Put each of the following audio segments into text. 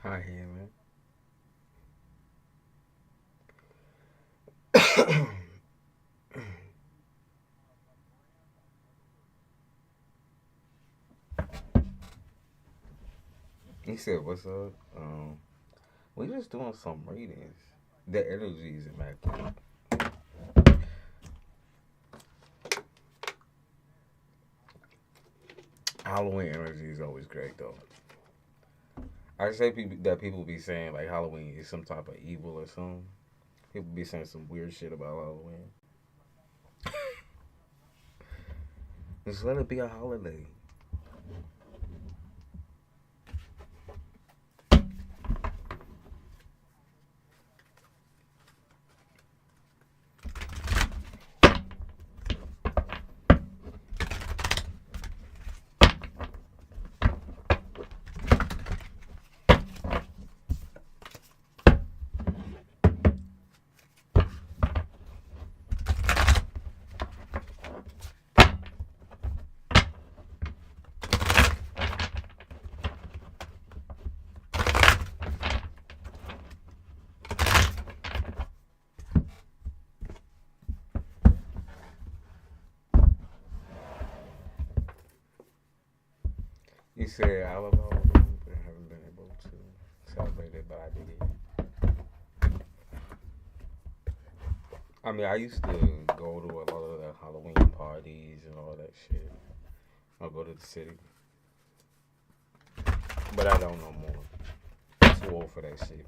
Hi, man. He said, "What's up?" We just doing some readings. The energy is immaculate. Halloween energy is always great, though. I say that people be saying like Halloween is some type of evil or something. People be saying some weird shit about Halloween. Just let it be a holiday. You said I love Halloween, but I haven't been able to celebrate it, but I did. I mean, I used to go to a lot of the Halloween parties and all that shit. I'll go to the city, but I don't no more. I'm too old for that shit.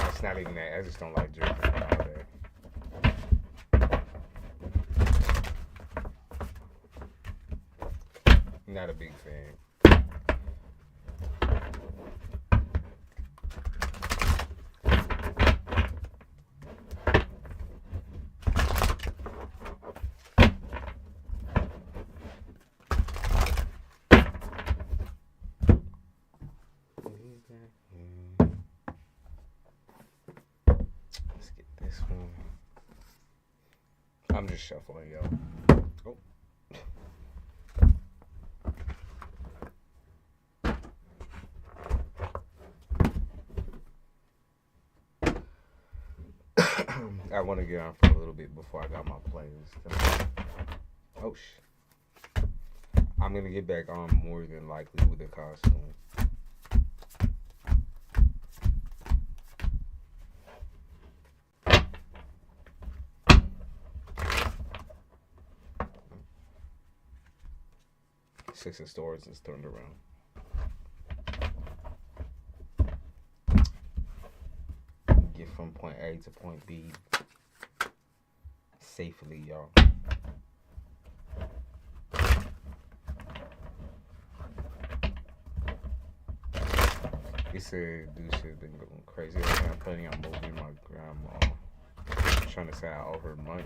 It's not even that. I just don't like drinking and all that. Not a big fan. 'Let's get this one. I'm just shuffling, yo. Oh. I want to get on for a little bit before I got my playlist. Oh, I'm going to get back on more than likely with the costume. Six of Swords is turned around. Get from point A to point B safely, y'all. He said, dude, shit been going crazy. I'm planning on moving my grandma. I'm trying to say I owe her money.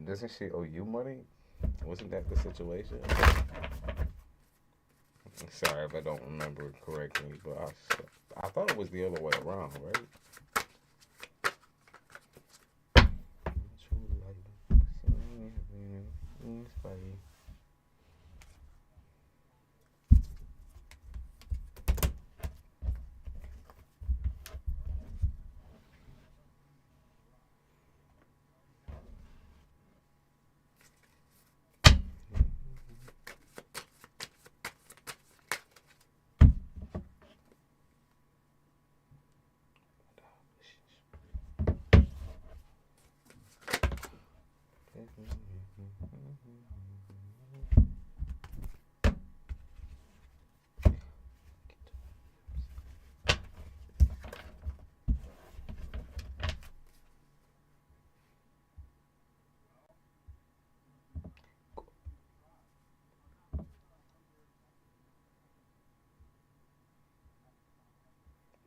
Doesn't she owe you money? Wasn't that the situation? Sorry if I don't remember correctly, but I thought it was the other way around, right? Bye.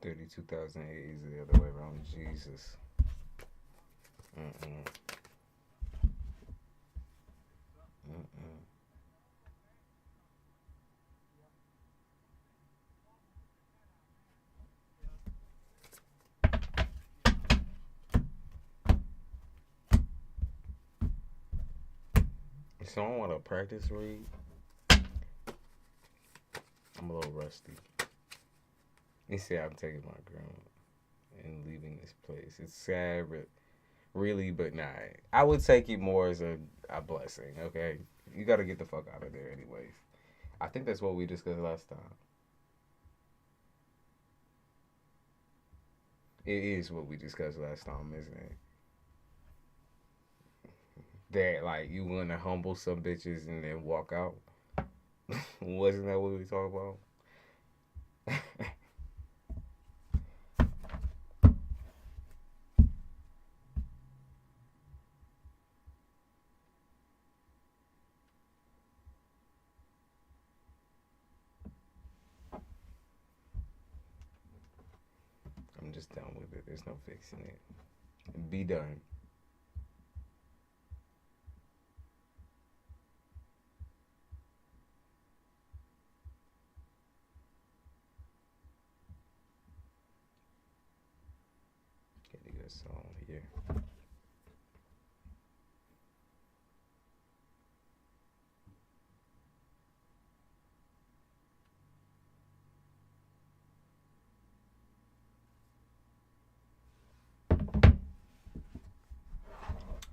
32,008 is the other way around. Jesus. Mm-mm. Mm-mm. So I want to practice read. I'm a little rusty. They say I'm taking my grandma and leaving this place. It's sad, but really, but nah. I would take it more as a blessing, okay? You got to get the fuck out of there anyways. I think that's what we discussed last time. It is what we discussed last time, isn't it? That, like, you want to humble some bitches and then walk out. Wasn't that what we talked about? I'm just done with it. There's no fixing it. Be done. Get a good song here.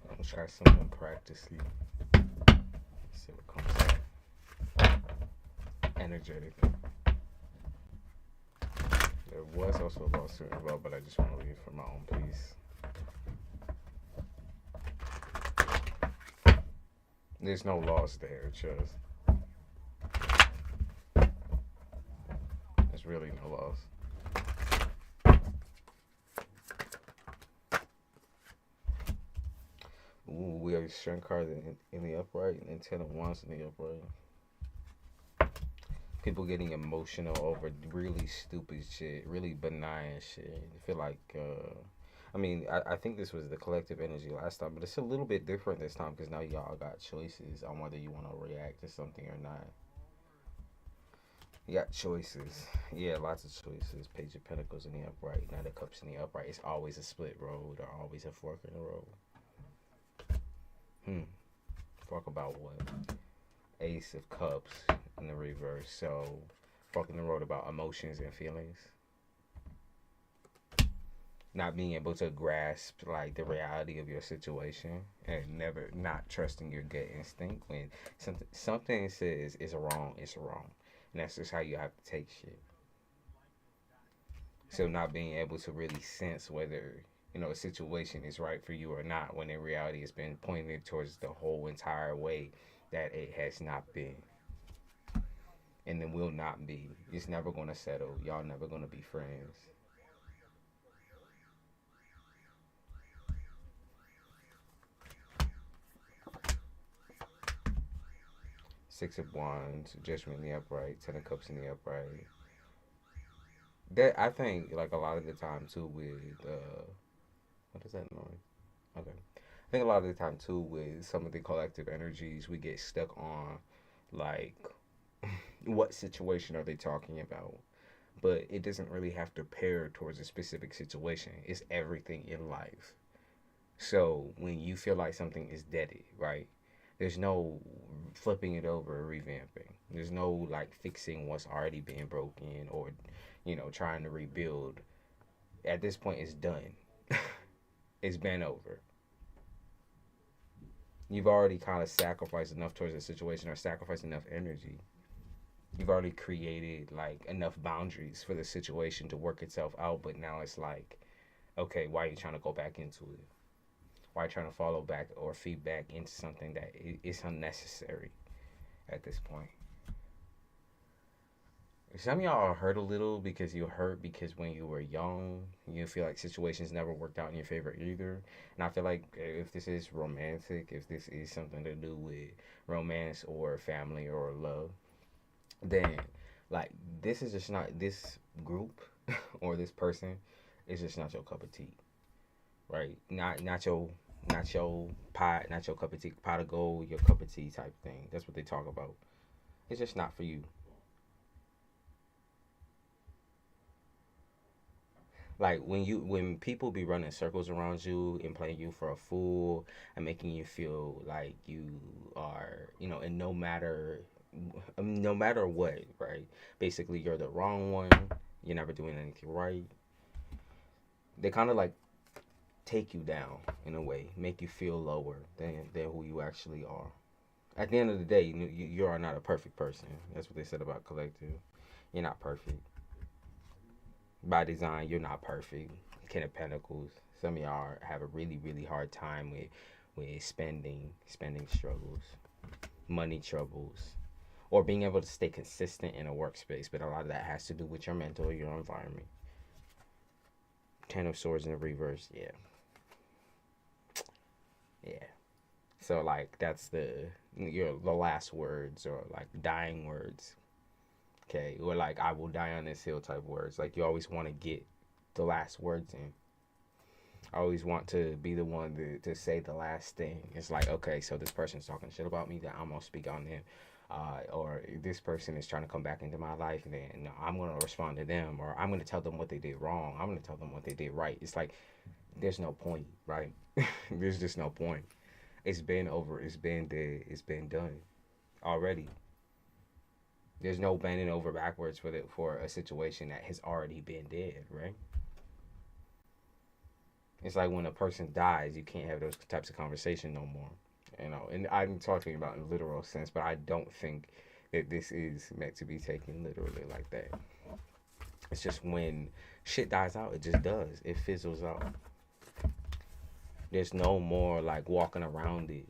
I'm gonna try something practically. See what comes out. Energetic. There was also a lawsuit involved, but I just want to leave for my own peace. There's no loss there, just there's really no loss. Ooh, we have a strength card in the upright and 10 of wands in the upright. People getting emotional over really stupid shit, really benign shit. I feel like, I think this was the collective energy last time, but it's a little bit different this time because now y'all got choices on whether you want to react to something or not. You got choices. Yeah, lots of choices. Page of Pentacles in the upright, Knight of Cups in the upright. It's always a split road or always a fork in the road. Talk about what? Ace of Cups in the reverse. So, fucking the road about emotions and feelings. Not being able to grasp like the reality of your situation and never not trusting your gut instinct when something says it's wrong, it's wrong. And that's just how you have to take shit. So not being able to really sense whether a situation is right for you or not when in reality it's been pointed towards the whole entire way that it has not been and then will not be. It's never going to settle. Y'all never going to be friends. Six of Wands, Judgment in the upright, Ten of Cups in the upright. That I think like a lot of the time too with what is that noise? Okay. I think a lot of the time too with some of the collective energies we get stuck on like what situation are they talking about? But it doesn't really have to pair towards a specific situation. It's everything in life. So when you feel like something is deaded, right? There's no flipping it over or revamping. There's no like fixing what's already been broken or, trying to rebuild. At this point, it's done. It's been over. You've already kind of sacrificed enough towards the situation or sacrificed enough energy. You've already created like enough boundaries for the situation to work itself out. But now it's like, okay, why are you trying to go back into it? Why are you trying to follow back or feed back into something that is unnecessary at this point? Some of y'all are hurt a little because you hurt because when you were young, you feel like situations never worked out in your favor either. And I feel like if this is romantic, if this is something to do with romance or family or love, then like this is just not this group or this person is just not your cup of tea, right? Not your pot, not your cup of tea, pot of gold, your cup of tea type thing. That's what they talk about. It's just not for you. Like when people be running circles around you and playing you for a fool and making you feel like you are, and no matter what, right? Basically, you're the wrong one. You're never doing anything right. They kind of like take you down in a way, make you feel lower than who you actually are. At the end of the day, you are not a perfect person. That's what they said about collective. You're not perfect. By design, you're not perfect. King of Pentacles. Some of y'all have a really, really hard time with spending struggles, money troubles, or being able to stay consistent in a workspace. But a lot of that has to do with your mental, your environment. Ten of Swords in the reverse. Yeah. Yeah. So like that's the last words, or like dying words. Okay. Or like I will die on this hill type words. Like you always want to get the last words in. I always want to be the one to say the last thing. It's like, okay, so this person's talking shit about me, that I'm gonna speak on them. Or this person is trying to come back into my life, and then I'm gonna respond to them, or I'm gonna tell them what they did wrong. I'm gonna tell them what they did right. It's like there's no point, right? There's just no point. It's been over. It's been dead. It's been done already. There's no bending over backwards for a situation that has already been dead, right? It's like when a person dies, you can't have those types of conversation no more. And I'm talking about in literal sense, but I don't think that this is meant to be taken literally like that. It's just when shit dies out, it just does. It fizzles out. There's no more like walking around it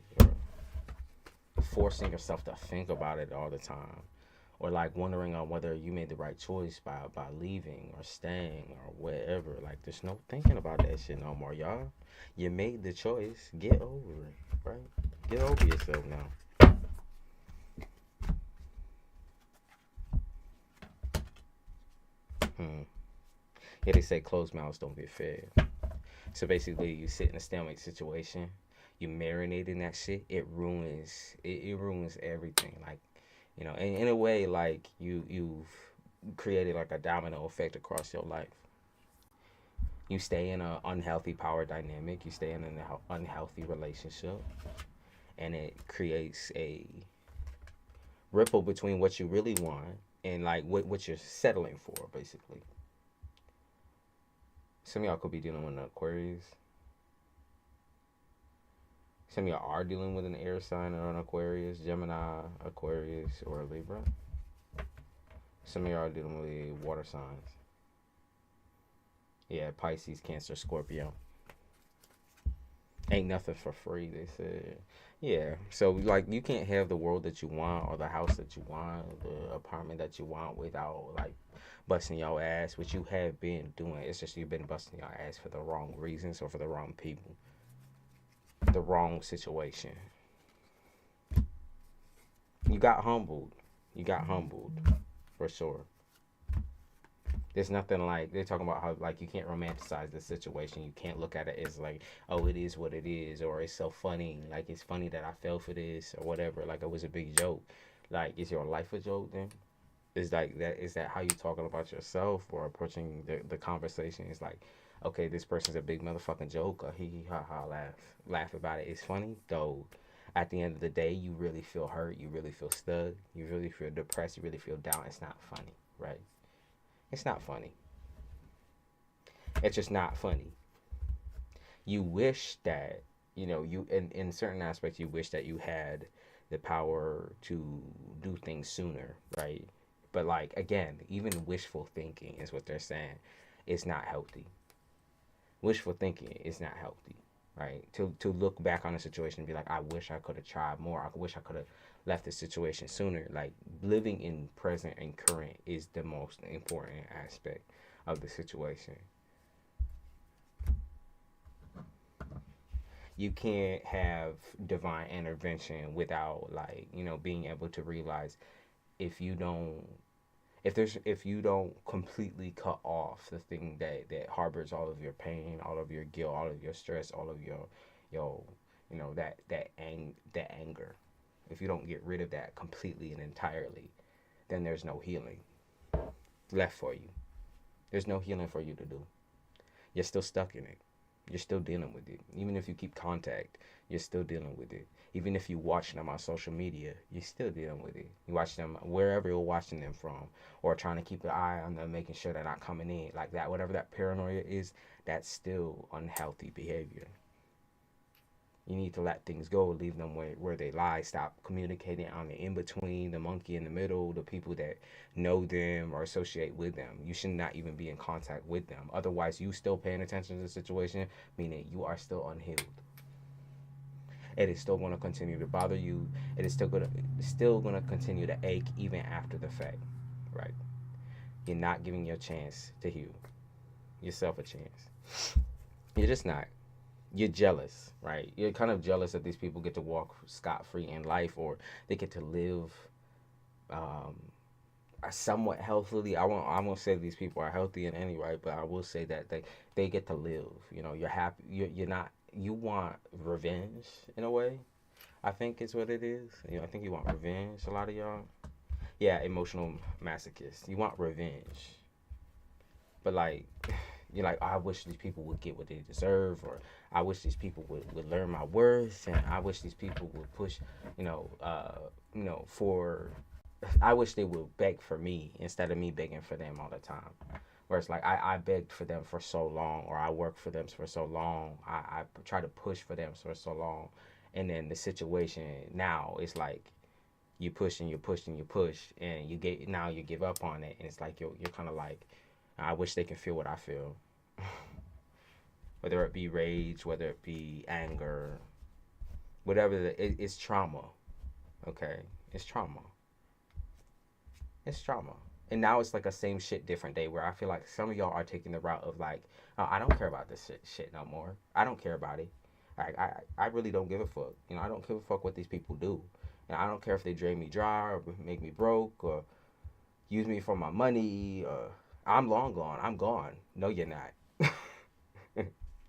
or forcing yourself to think about it all the time, or like wondering on whether you made the right choice by leaving or staying or whatever. Like there's no thinking about that shit no more, y'all. You made the choice. Get over it, right? Get over yourself now. Yeah, they say closed mouths don't get fed. So basically, you sit in a stalemate situation, you marinate in that shit. It ruins everything. Like in a way, like you've created like a domino effect across your life. You stay in an unhealthy power dynamic. You stay in an unhealthy relationship, and it creates a ripple between what you really want and like what you're settling for, basically. Some of y'all could be dealing with an Aquarius. Some of y'all are dealing with an air sign or an Aquarius, Gemini, Aquarius, or a Libra. Some of y'all are dealing with water signs. Yeah, Pisces, Cancer, Scorpio. Ain't nothing for free, they said. Yeah, so like you can't have the world that you want, or the house that you want, or the apartment that you want without like busting your ass, which you have been doing. It's just you've been busting your ass for the wrong reasons or for the wrong people, the wrong situation. You got humbled. You got humbled, for sure. There's nothing like they're talking about how like you can't romanticize the situation. You can't look at it as like, oh, it is what it is, or it's so funny. Like it's funny that I fell for this or whatever. Like it was a big joke. Like is your life a joke then? Is like that? Is that how you talking about yourself or approaching the conversation? It's like, okay, this person's a big motherfucking joke. Or hee hee ha ha laugh about it. It's funny though. At the end of the day, you really feel hurt. You really feel stuck. You really feel depressed. You really feel down. It's not funny, right? It's not funny. It's just not funny. You wish that, you in certain aspects, you wish that you had the power to do things sooner, right? But like again, even wishful thinking is what they're saying. It's not healthy. Wishful thinking is not healthy, right? To look back on a situation and be like, I wish I could have tried more. I wish I could have left the situation sooner. Like living in present and current is the most important aspect of the situation. You can't have divine intervention without like being able to realize if you don't if you don't completely cut off the thing that harbors all of your pain, all of your guilt, all of your stress, all of your that anger, if you don't get rid of that completely and entirely, then there's no healing left for you. There's no healing for you to do. you're still stuck in it. You're still dealing with it. Even if you keep contact, you're still dealing with it. Even if you watch them on social media, you're still dealing with it. You watch them wherever you're watching them from, or trying to keep an eye on them, making sure they're not coming in like that. Whatever that paranoia is, that's still unhealthy behavior. You need to let things go, leave them where they lie. Stop communicating on the in between, the monkey in the middle, the people that know them or associate with them. You should not even be in contact with them. Otherwise, you still paying attention to the situation, meaning you are still unhealed. It is still going to continue to bother you. It is still going to continue to ache even after the fact, right? You're not giving your chance to heal yourself a chance. You're just not. You're jealous, right? You're kind of jealous that these people get to walk scot-free in life, or they get to live um, somewhat healthily. I won't say these people are healthy in any right, but I will say that they get to live. You know, you're happy. You're not. You want revenge in a way. I think is what it is. You know, I think you want revenge. A lot of y'all, yeah, emotional masochist. You want revenge, but like you're like, oh, I wish these people would get what they deserve, or I wish these people would learn my worth, and I wish these people would push, for, I wish they would beg for me instead of me begging for them all the time. Where it's like I begged for them for so long, or I worked for them for so long, I try to push for them for so long, and then the situation now is like you push and you push and you push, and you give up on it, and it's like you're kind of like, I wish they can feel what I feel. Whether it be rage, whether it be anger, whatever, it's trauma. Okay? It's trauma. It's trauma. And now it's like a same shit, different day, where I feel like some of y'all are taking the route of like, oh, I don't care about this shit no more. I don't care about it. I really don't give a fuck. You know, I don't give a fuck what these people do. And I don't care if they drain me dry or make me broke or use me for my money. I'm long gone. I'm gone. No, you're not.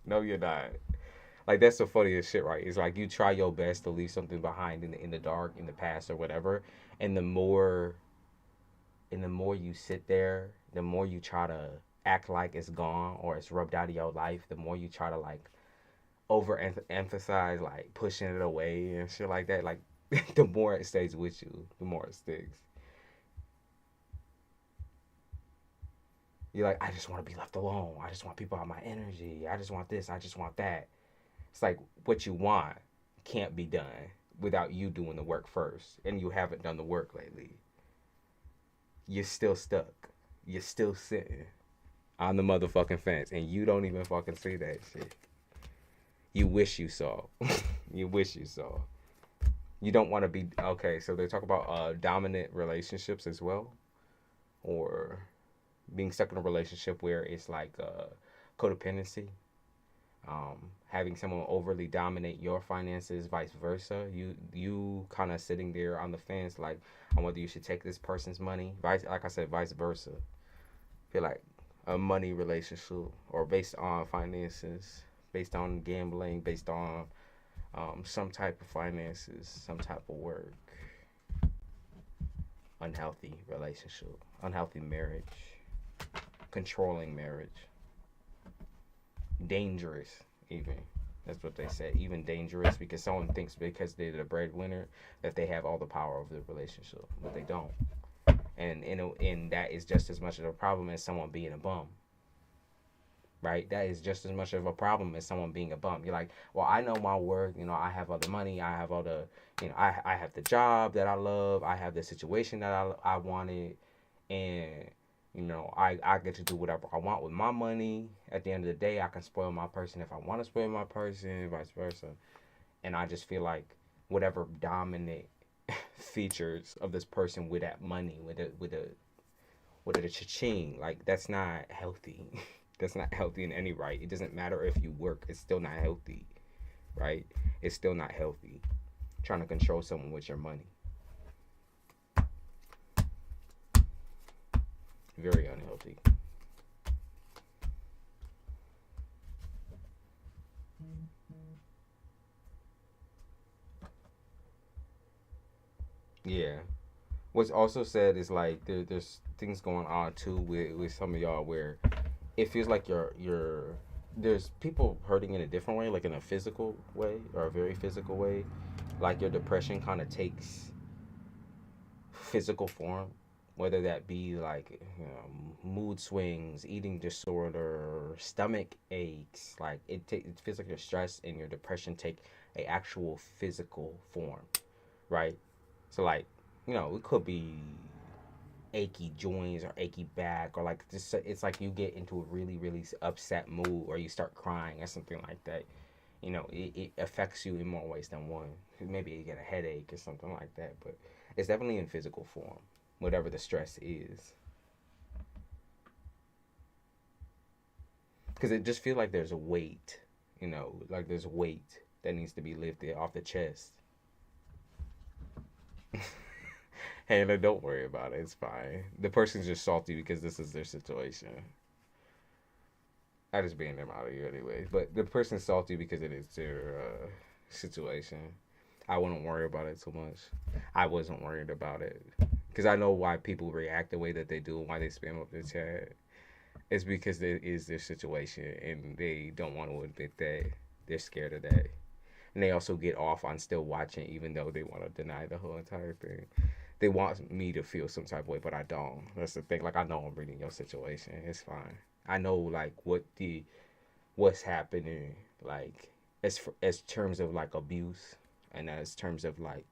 No, you're not. Like, that's the funniest shit, right? It's like you try your best to leave something behind in the dark, in the past or whatever, and the more you sit there, the more you try to act like it's gone or it's rubbed out of your life, the more you try to like emphasize like pushing it away and shit like that. Like the more it stays with you, the more it sticks. You're like, I just want to be left alone. I just want people to have my energy. I just want this. I just want that. It's like what you want can't be done without you doing the work first. And you haven't done the work lately. You're still stuck. You're still sitting on the motherfucking fence. And you don't even fucking see that shit. You wish you saw. You wish you saw. You don't want to be... Okay, so they talk about dominant relationships as well. Or being stuck in a relationship where it's like codependency, having someone overly dominate your finances, vice versa. You kind of sitting there on the fence, like on whether you should take this person's money. Like I said, vice versa. Feel like a money relationship, or based on finances, based on gambling, based on some type of finances, some type of work. Unhealthy relationship, unhealthy marriage. Controlling marriage. Dangerous, even. That's what they say. Even dangerous, because someone thinks because they're the breadwinner that they have all the power over the relationship, but they don't. And that is just as much of a problem as someone being a bum. Right? That is just as much of a problem as someone being a bum. You're like, well, I know my work. You know, I have all the money. I have all the, I have the job that I love. I have the situation that I wanted, and I get to do whatever I want with my money. At the end of the day, I can spoil my person if I want to spoil my person, vice versa. And I just feel like whatever dominant features of this person with that money, with a cha-ching, like that's not healthy. That's not healthy in any right. It doesn't matter if you work, it's still not healthy, right? It's still not healthy. Trying to control someone with your money. Very unhealthy. Yeah. What's also said is like there's things going on too with some of y'all where it feels like there's people hurting in a different way, like in a physical way or a very physical way. Like your depression kind of takes physical form, whether that be like mood swings, eating disorder, stomach aches. Like it feels like your stress and your depression take a actual physical form, right? So like it could be achy joints or achy back or like just it's like you get into a really upset mood or you start crying or something like that. It affects you in more ways than one. Maybe you get a headache or something like that, but it's definitely in physical form, whatever the stress is. Because it just feels like there's a weight, like there's weight that needs to be lifted off the chest. Hannah, don't worry about it. It's fine. The person's just salty because this is their situation. I just banned them out of you anyway. But the person's salty because it is their situation. I wouldn't worry about it too much. I wasn't worried about it because I know why people react the way that they do and why they spam up the chat. It's because it is their situation and they don't want to admit that they're scared of that. And they also get off on still watching even though they want to deny the whole entire thing. They want me to feel some type of way, but I don't. That's the thing. Like I know I'm reading your situation. It's fine. I know like what's happening, like as terms of like abuse and as terms of like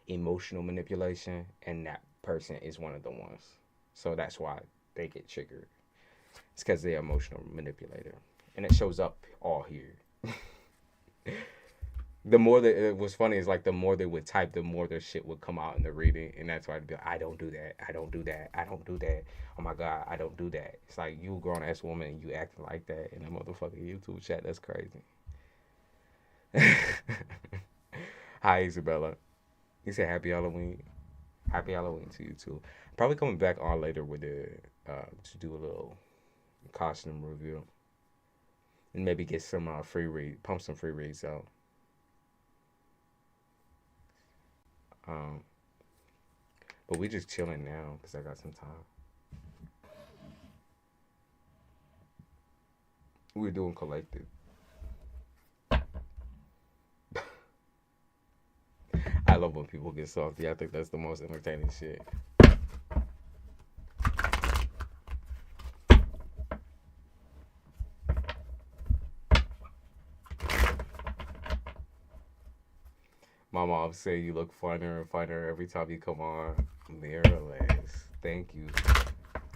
emotional manipulation, and that person is one of the ones. So that's why they get triggered. It's because they're emotional manipulator, and it shows up all here. The more that it was funny is like the more they would type, the more their shit would come out in the reading, and that's why I'd be like, I don't do that, I don't do that, I don't do that. Oh my god, I don't do that. It's like you a grown ass woman and you acting like that in a motherfucking YouTube chat. That's crazy. Hi Isabella. He said happy Halloween. Happy Halloween to you too. Probably coming back on later with the to do a little costume review and maybe get some free read, pump some free reads out. Um, but we just chilling now because I got some time. We're doing collective. I love when people get salty. I think that's the most entertaining shit. My mom say you look funner and funner every time you come on. Mirrorless. Thank you.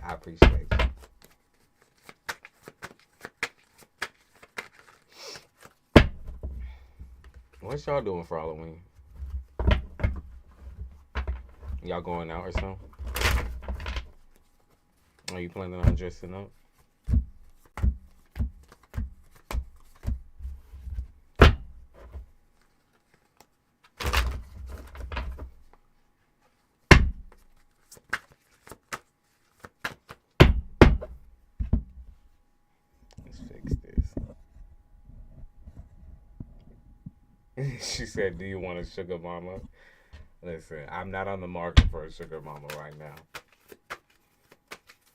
I appreciate you. What y'all doing for Halloween? Y'all going out or something? Are you planning on dressing up? Let's fix this. She said, do you want a sugar mama? Listen, I'm not on the market for a sugar mama right now.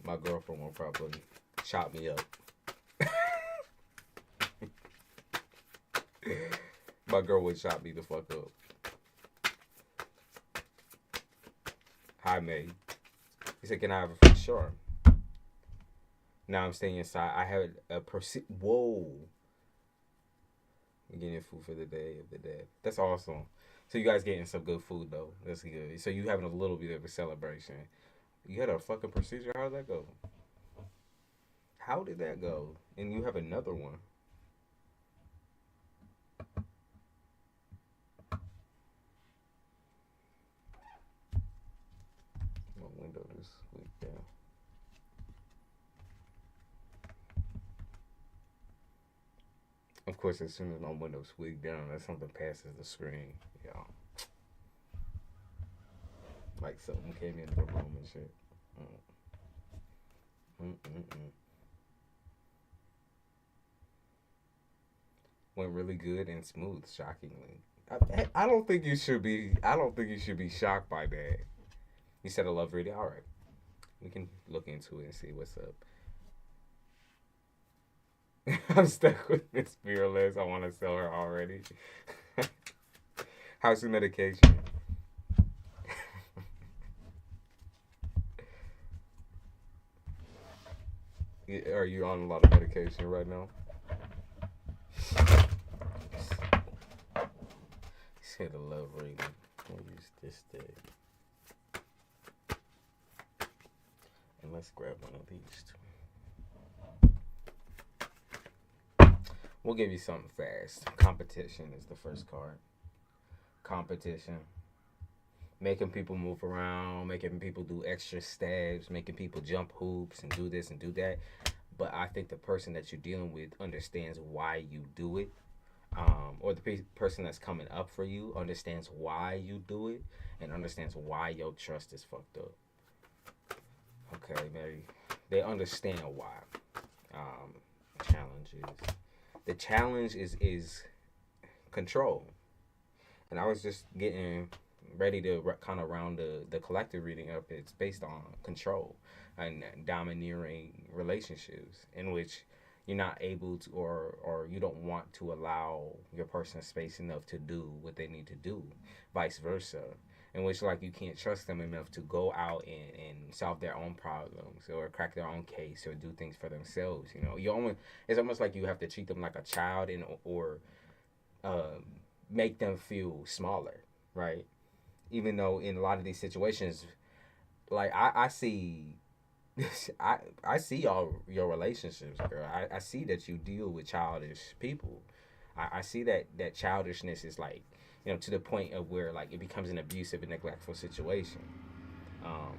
My girlfriend will probably chop me up. My girl would chop me the fuck up. Hi, May. He said, can I have a free? Sure. Now I'm staying inside. I had a Whoa. You're getting food for the day of the dead. That's awesome. So you guys getting some good food though. That's good. So you having a little bit of a celebration. You had a fucking procedure. How'd that go? How did that go? And you have another one. My window just leaked down. Of course, as soon as my window squeaked down, that's something passes the screen. Yeah. Like something came into the room and shit. Mm-mm-mm. Went really good and smooth, shockingly. I don't think you should be. I don't think you should be shocked by that. You said a love reading. All right, we can look into it and see what's up. I'm stuck with Miss Fearless. I want to sell her already. How's the medication? Are you on a lot of medication right now? Hit a love reading. I'll use this day. And let's grab one of these two. We'll give you something fast. Competition is the first card. Competition. Making people move around, making people do extra stabs, making people jump hoops and do this and do that. But I think the person that you're dealing with understands why you do it. Or the person that's coming up for you understands why you do it and understands why your trust is fucked up. Okay, maybe they understand why. Challenges. The challenge is control. And I was just getting ready to kind of round the collective reading up. It's based on control and domineering relationships in which you're not able to or you don't want to allow your person space enough to do what they need to do, vice versa, in which like you can't trust them enough to go out and solve their own problems or crack their own case or do things for themselves. It's almost like you have to treat them like a child and or um, make them feel smaller, right? Even though in a lot of these situations, like I see I see all your relationships, girl. I see that you deal with childish people. I see that childishness is like, to the point of where like it becomes an abusive and neglectful situation. Um,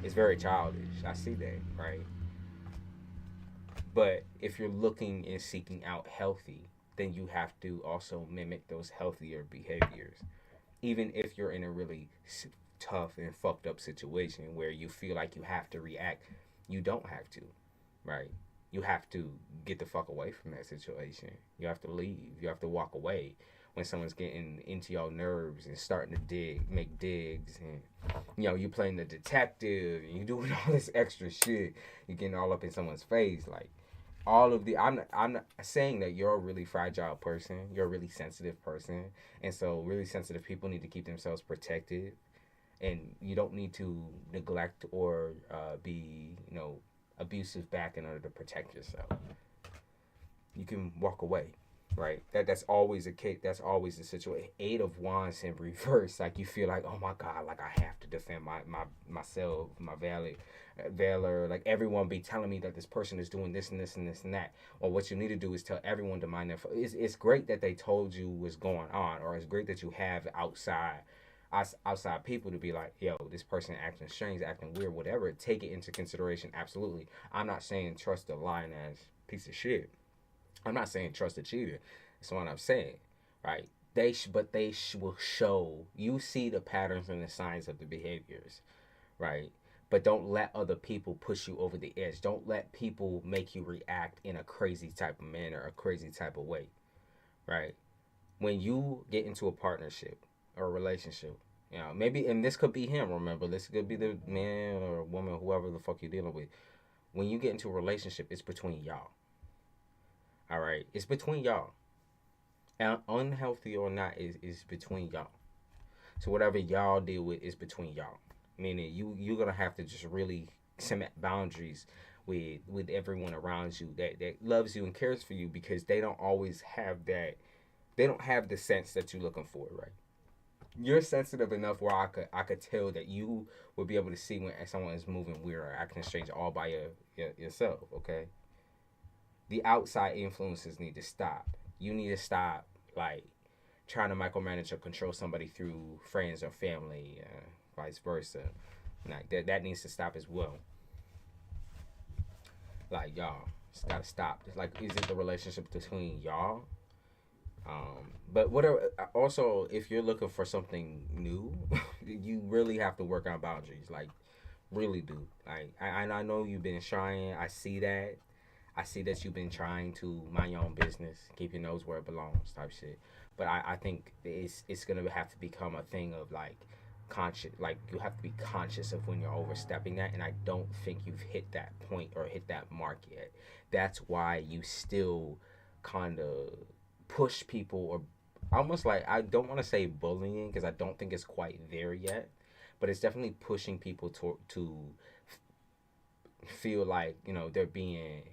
it's very childish. I see that, right? But if you're looking and seeking out healthy, then you have to also mimic those healthier behaviors. Even if you're in a really tough and fucked up situation where you feel like you have to react, you don't have to, right? You have to get the fuck away from that situation. You have to leave. You have to walk away when someone's getting into your nerves and starting to make digs, and you playing the detective and you doing all this extra shit. You're getting all up in someone's face, like all of the. I'm not saying that you're a really fragile person. You're a really sensitive person, and so really sensitive people need to keep themselves protected, and you don't need to neglect or be abusive back in order to protect yourself. You can walk away, right? That's always a case. That's always the situation. Eight of Wands in reverse, like you feel like, oh my god, like I have to defend myself, my valor. Like everyone be telling me that this person is doing this and this and this and that. Well, what you need to do is tell everyone to mind their. It's great that they told you what's going on, or it's great that you have outside people to be like, yo, this person acting strange, acting weird, whatever. Take it into consideration. Absolutely. I'm not saying trust the lying ass piece of shit. I'm not saying trust the cheater. That's what I'm saying, right? But they will show you see the patterns and the signs of the behaviors, right? But don't let other people push you over the edge. Don't let people make you react in a crazy type of manner, a crazy type of way, right? When you get into a partnership or a relationship, maybe, and this could be him, remember, this could be the man or woman, whoever the fuck you're dealing with. When you get into a relationship, it's between y'all. All right, it's between y'all. And unhealthy or not is between y'all. So whatever y'all deal with is between y'all. Meaning you're gonna have to just really cement boundaries with everyone around you that loves you and cares for you, because they don't always have that. They don't have the sense that you're looking for, right? You're sensitive enough where I could tell that you will be able to see when someone is moving weird or acting strange all by yourself. Okay, the outside influences need to stop. You need to stop like trying to micromanage or control somebody through friends or family, vice versa. Like that needs to stop as well. Like y'all, it's gotta stop. It's like, is it the relationship between y'all? But whatever. Also, if you're looking for something new, you really have to work on boundaries. Like, really do. Like, I know you've been trying. I see that. I see that you've been trying to mind your own business, keep your nose where it belongs, type shit. But I think it's gonna have to become a thing of like conscious, like you have to be conscious of when you're overstepping that, and I don't think you've hit that point or hit that mark yet. That's why you still kind of push people, or almost like, I don't want to say bullying because I don't think it's quite there yet, but it's definitely pushing people to feel like, you know, they're being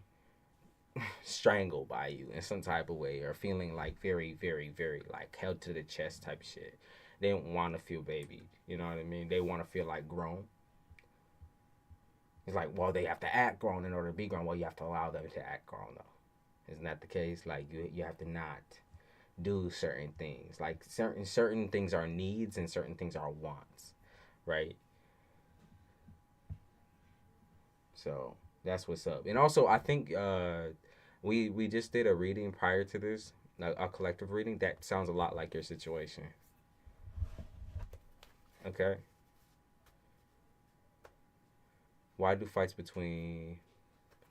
strangled by you in some type of way, or feeling like very, very, very like held to the chest type shit. They don't want to feel baby. You know what I mean? They want to feel like grown. It's like, well, they have to act grown in order to be grown. Well, you have to allow them to act grown, though. Isn't that the case? Like, you have to not do certain things. Like, certain things are needs and certain things are wants, right? So that's what's up. And also, I think we just did a reading prior to this, a collective reading that sounds a lot like your situation. Okay. Why do fights between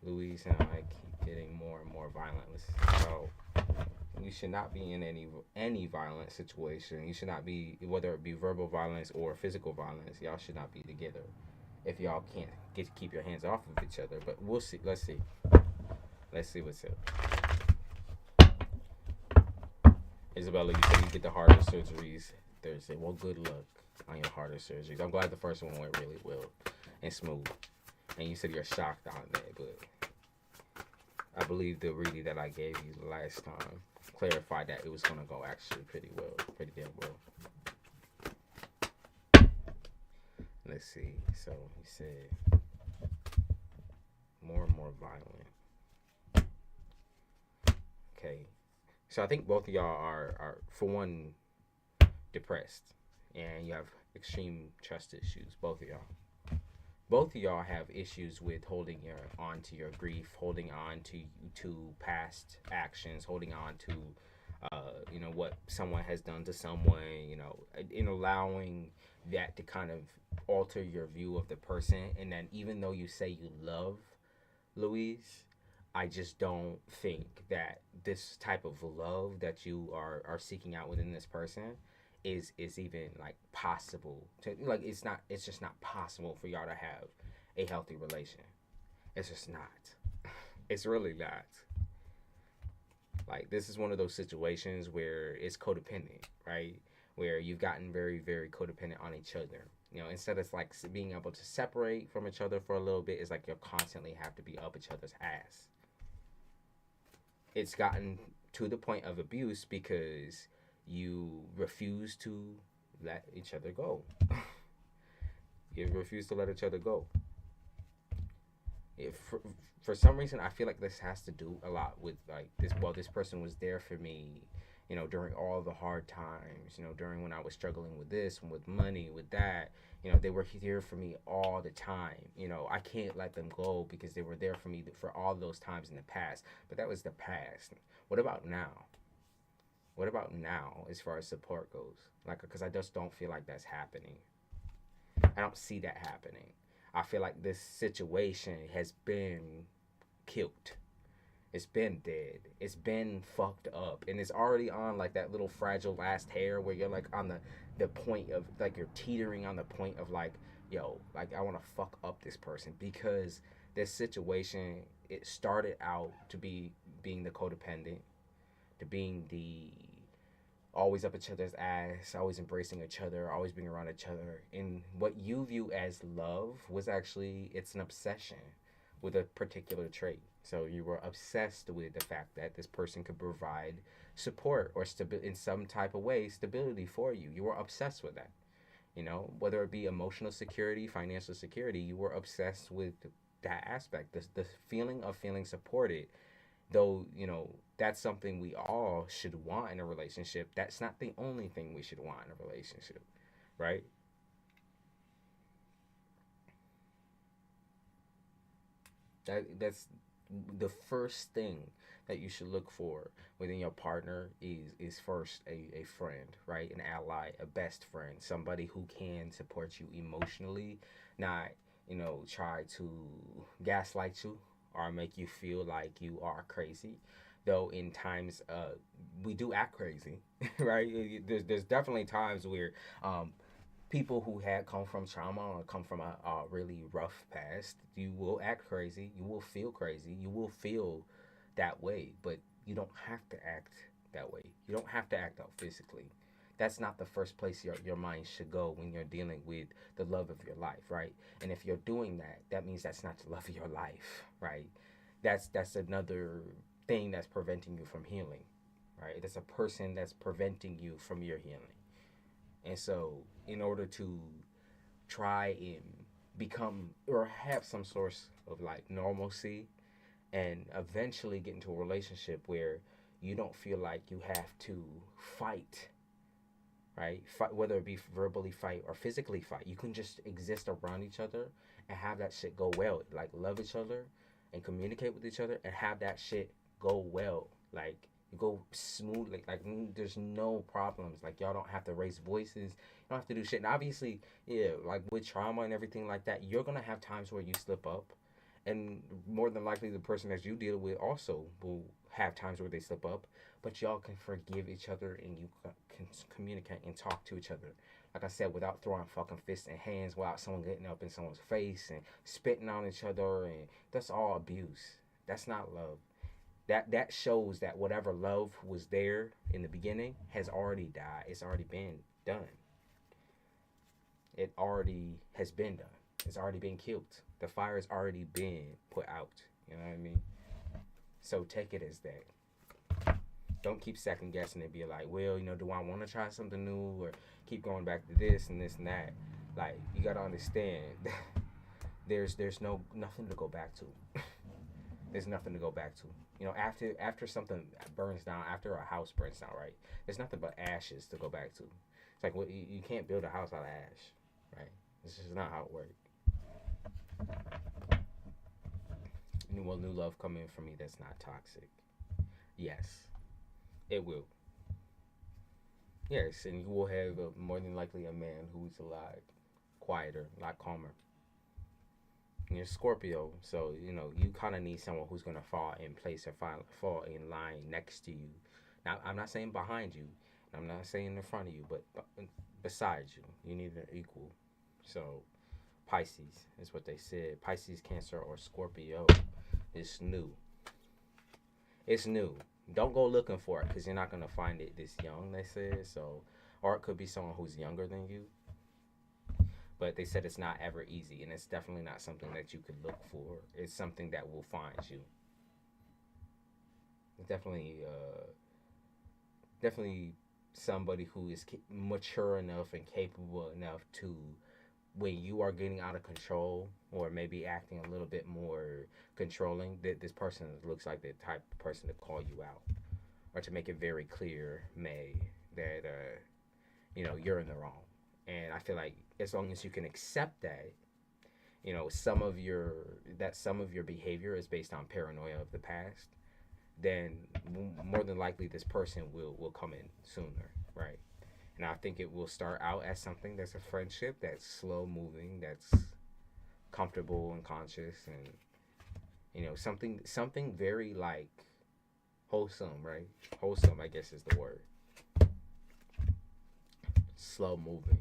Louise and I keep getting more and more violent? So you should not be in any violent situation. You should not be, whether it be verbal violence or physical violence. Y'all should not be together if y'all can't get to keep your hands off of each other. But we'll see. Let's see. Let's see what's up. Isabella, you said you get the hardest surgeries Thursday. Well, good luck on your hardest surgeries. I'm glad the first one went really well and smooth. And you said you're shocked on that, but I believe the reading that I gave you last time clarified that it was going to go actually pretty well, pretty damn well. Let's see. So he said more and more violent. Okay. So I think both of y'all are for one, depressed, and you have extreme trust issues. Both of y'all. Both of y'all have issues with holding on to your grief, holding on to past actions, holding on to you know, what someone has done to someone, you know, in allowing that to kind of alter your view of the person. And then even though you say you love Louise, I just don't think that this type of love that you are seeking out within this person is even like possible to, like, it's just not possible for y'all to have a healthy relation. It's just not. It's really not. Like, this is one of those situations where it's codependent, right? Where you've gotten very, very codependent on each other. You know, instead of like being able to separate from each other for a little bit, it's like you constantly have to be up each other's ass. It's gotten to the point of abuse because you refuse to let each other go. You refuse to let each other go. If for some reason, I feel like this has to do a lot with like this. Well, this person was there for me, you know, during all the hard times, you know, during when I was struggling with this, with money, with that. You know, they were here for me all the time. You know, I can't let them go because they were there for me for all those times in the past. But that was the past. What about now? What about now as far as support goes? Like, because I just don't feel like that's happening. I don't see that happening. I feel like this situation has been killed. It's been dead. It's been fucked up. And it's already on like that little fragile last hair where you're like on the point of like you're teetering on the point of like, yo, like I want to fuck up this person because this situation, it started out to be being the codependent, to being the always up each other's ass, always embracing each other, always being around each other. And what you view as love was actually, it's an obsession with a particular trait. So you were obsessed with the fact that this person could provide support or in some type of way, stability for you. You were obsessed with that. You know, whether it be emotional security, financial security, you were obsessed with that aspect. The feeling of feeling supported, though, you know, that's something we all should want in a relationship. That's not the only thing we should want in a relationship, right? That's the first thing that you should look for within your partner is first a friend, right? An ally, a best friend, somebody who can support you emotionally, not, you know, try to gaslight you or make you feel like you are crazy. Though in times we do act crazy, right? There's definitely times where People who had come from trauma or come from a really rough past, you will act crazy, you will feel crazy, you will feel that way, but you don't have to act that way. You don't have to act out physically. That's not the first place your mind should go when you're dealing with the love of your life, right? And if you're doing that, that means that's not the love of your life, right? That's another thing that's preventing you from healing, right? That's a person that's preventing you from your healing. And so, in order to try and become or have some source of like normalcy and eventually get into a relationship where you don't feel like you have to fight, right? Fight, whether it be verbally fight or physically fight. You can just exist around each other and have that shit go well. Like love each other and communicate with each other and have that shit go well. Like go smoothly. Like there's no problems. Like y'all don't have to raise voices. You don't have to do shit. And obviously, yeah, like with trauma and everything like that, you're gonna have times where you slip up, and more than likely the person that you deal with also will have times where they slip up, but y'all can forgive each other and you can communicate and talk to each other, like I said, without throwing fucking fists and hands, without someone getting up in someone's face and spitting on each other, and that's all abuse. That's not love. That shows that whatever love was there in the beginning has already died. It's already been done. It already has been done. It's already been killed. The fire has already been put out. You know what I mean? So take it as that. Don't keep second guessing and be like, well, do I want to try something new or keep going back to this and this and that? Like, you gotta understand, there's nothing to go back to. There's nothing to go back to. After something burns down, after a house burns down, right? There's nothing but ashes to go back to. It's like, well, you can't build a house out of ash, right? This is not how it works. New love coming from me that's not toxic. Yes, it will. Yes, and you will have more than likely a man who's a lot quieter, a lot calmer. And you're Scorpio, so you kind of need someone who's gonna fall in place or fall in line next to you. Now, I'm not saying behind you, and I'm not saying in front of you, but besides you, you need an equal. So Pisces is what they said. Pisces, Cancer, or Scorpio. It's new. It's new. Don't go looking for it because you're not gonna find it this young. They said so, or it could be someone who's younger than you. But they said it's not ever easy, and it's definitely not something that you could look for. It's something that will find you. It's definitely somebody who is mature enough and capable enough to, when you are getting out of control or maybe acting a little bit more controlling, that this person looks like the type of person to call you out or to make it very clear, May, that you're in the wrong. And I feel like as long as you can accept that, some of your behavior is based on paranoia of the past, then more than likely this person will come in sooner, right? And I think it will start out as something that's a friendship that's slow moving, that's comfortable and conscious, and something very like wholesome, right? Wholesome, I guess, is the word. Slow moving.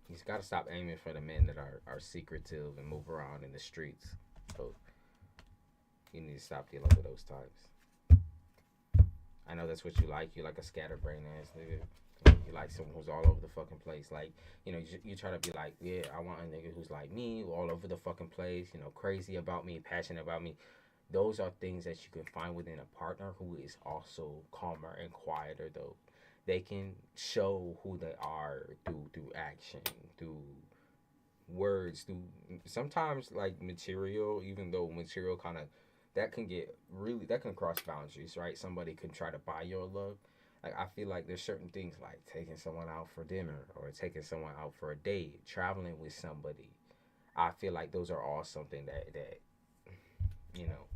He's got to stop aiming for the men that are secretive and move around in the streets. So you need to stop dealing with those types. I know that's what you like. You like a scatterbrain ass nigga. You like someone who's all over the fucking place. Like, you try to be like, yeah, I want a nigga who's like me, all over the fucking place, crazy about me, passionate about me. Those are things that you can find within a partner who is also calmer and quieter, though. They can show who they are through action, through words, through sometimes like material, even though material kind of that can cross boundaries, right? Somebody can try to buy your love. Like, I feel like there's certain things like taking someone out for dinner or taking someone out for a date, traveling with somebody. I feel like those are all something that you know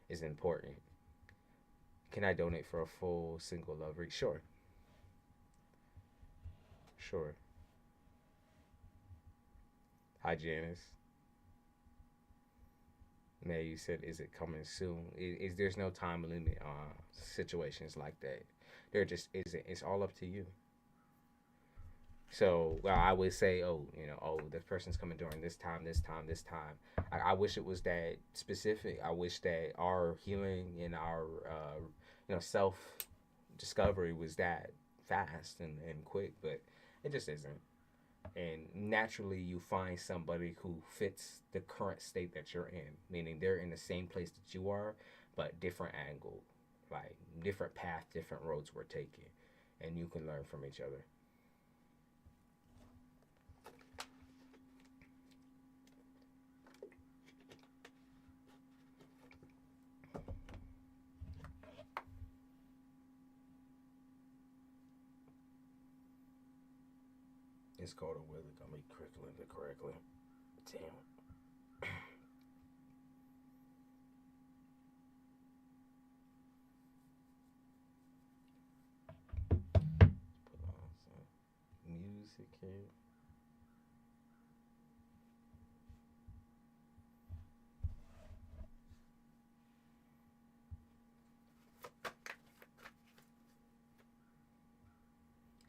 is important. Can I donate for a full single love read? Sure. Sure. Hi, Janice. May, you said, is it coming soon? There's no time limit on situations like that. There just isn't. It's all up to you. So, well, I would say, oh, oh, this person's coming during this time, this time, this time. I wish it was that specific. I wish that our healing and our, self discovery was that fast and quick, but it just isn't. And naturally, you find somebody who fits the current state that you're in, meaning they're in the same place that you are, but different angle, like different path, different roads we're taking, and you can learn from each other. It's called a weather. Got me crickling it correctly. Damn. Put on some music here.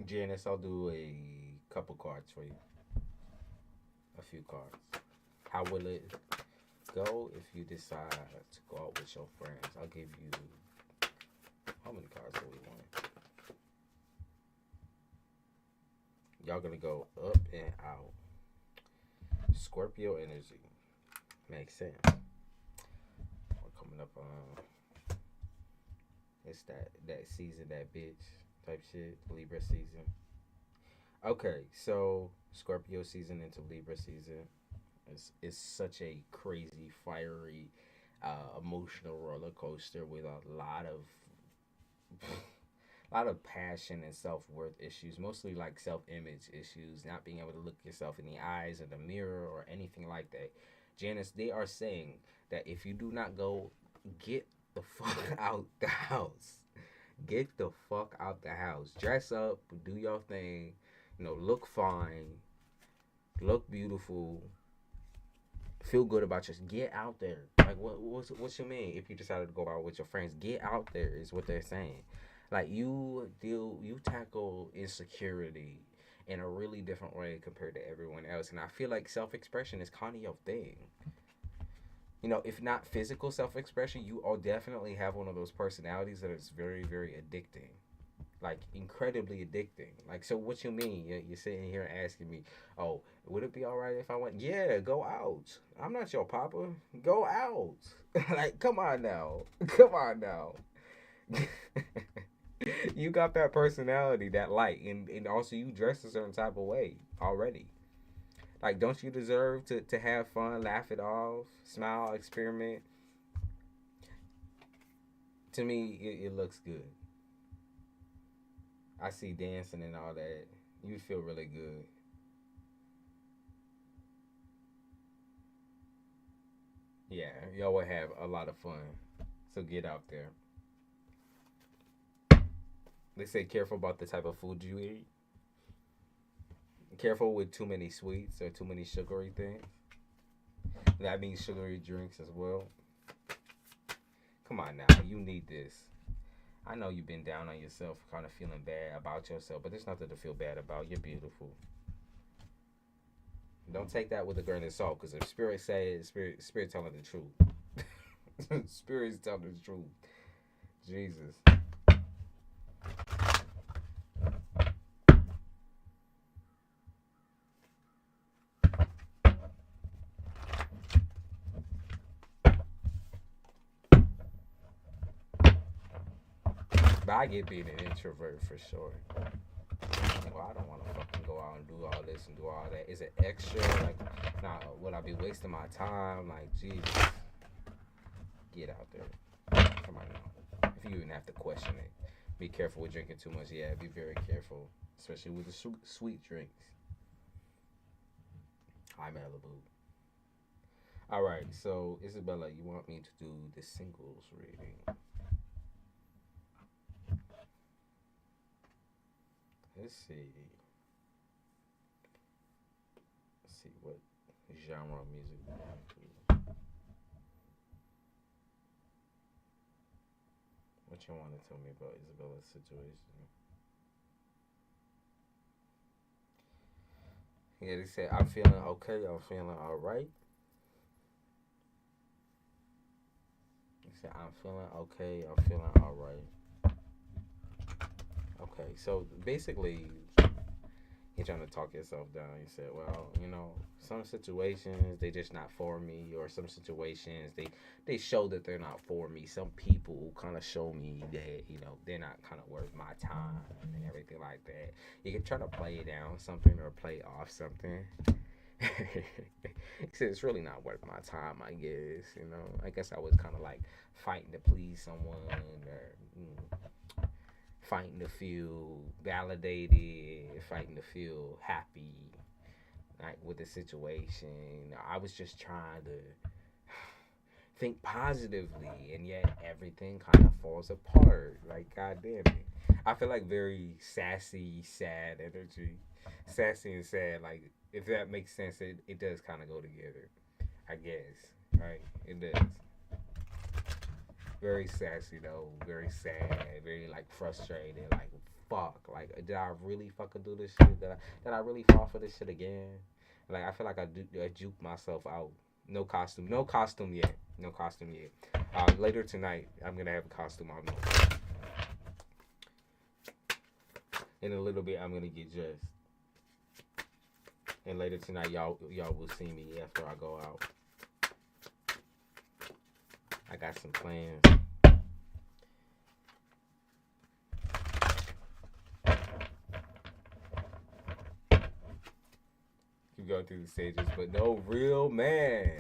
Janice, I'll do a couple cards for you. A few cards. How will it go if you decide to go out with your friends? I'll give you, how many cards do we want? Y'all gonna go up and out. Scorpio energy. Makes sense. We're coming up on, it's that season, that bitch type shit. Libra season. Okay, so Scorpio season into Libra season. It's such a crazy, fiery, emotional roller coaster with a lot of passion and self worth issues, mostly like self image issues, not being able to look yourself in the eyes or the mirror or anything like that. Janice, they are saying that if you do not go get the fuck out the house, get the fuck out the house, dress up, do your thing, look fine, look beautiful, feel good about yourself. Get out there. Like what's you mean? If you decided to go out with your friends, get out there is what they're saying. Like you tackle insecurity in a really different way compared to everyone else, and I feel like self expression is kind of your thing. If not physical self expression, you all definitely have one of those personalities that is very very addicting, like incredibly addicting. Like, so what you mean? You're sitting here asking me, oh, would it be all right if I went? Yeah, go out. I'm not your papa. Go out. Like, come on now. Come on now. You got that personality, that light, and also you dress a certain type of way already. Like, don't you deserve to have fun, laugh it off, smile, experiment? To me, it looks good. I see dancing and all that. You feel really good. Yeah, y'all will have a lot of fun. So get out there. They say careful about the type of food you eat. Careful with too many sweets or too many sugary things. That means sugary drinks as well. Come on now, you need this. I know you've been down on yourself, kind of feeling bad about yourself, but there's nothing to feel bad about. You're beautiful. Don't take that with a grain of salt, because if spirit says spirit telling the truth, spirit's telling the truth. Jesus. But I get being an introvert for sure. Well, I don't want to fucking go out and do all this and do all that. Is it extra? Like, nah, would I be wasting my time? Like, Jesus. Get out there. Come on now. If you even have to question it. Be careful with drinking too much. Yeah, be very careful. Especially with the sweet drinks. Hi, Malibu. Alright, so Isabella, you want me to do the singles reading? Let's see. Let's see what genre of music we want to do. What you want to tell me about Isabella's situation? Yeah, they said I'm feeling okay. I'm feeling all right. They said I'm feeling okay. I'm feeling all right. Okay, so basically, you're trying to talk yourself down. You said, well, some situations they just not for me, or some situations they show that they're not for me. Some people kind of show me that they're not kind of worth my time and everything like that. You can try to play down something or play off something. He said it's really not worth my time. I guess I guess I was kind of like fighting to please someone, or fighting to feel validated, fighting to feel happy, like with the situation. I was just trying to think positively, and yet everything kind of falls apart. Like, god damn it. I feel like very sassy, sad energy. Sassy and sad, like, if that makes sense, it does kind of go together, I guess. Right? It does. Very sassy though, very sad, very like frustrated, like fuck, like did I really fucking do this shit? Did I really fall for this shit again? Like I feel like I juke myself out. No costume, no costume yet, no costume yet. Later tonight, I'm gonna have a costume on me. In a little bit, I'm gonna get dressed, and later tonight, y'all will see me after I go out. I got some plans. Keep going through the stages, but no real man.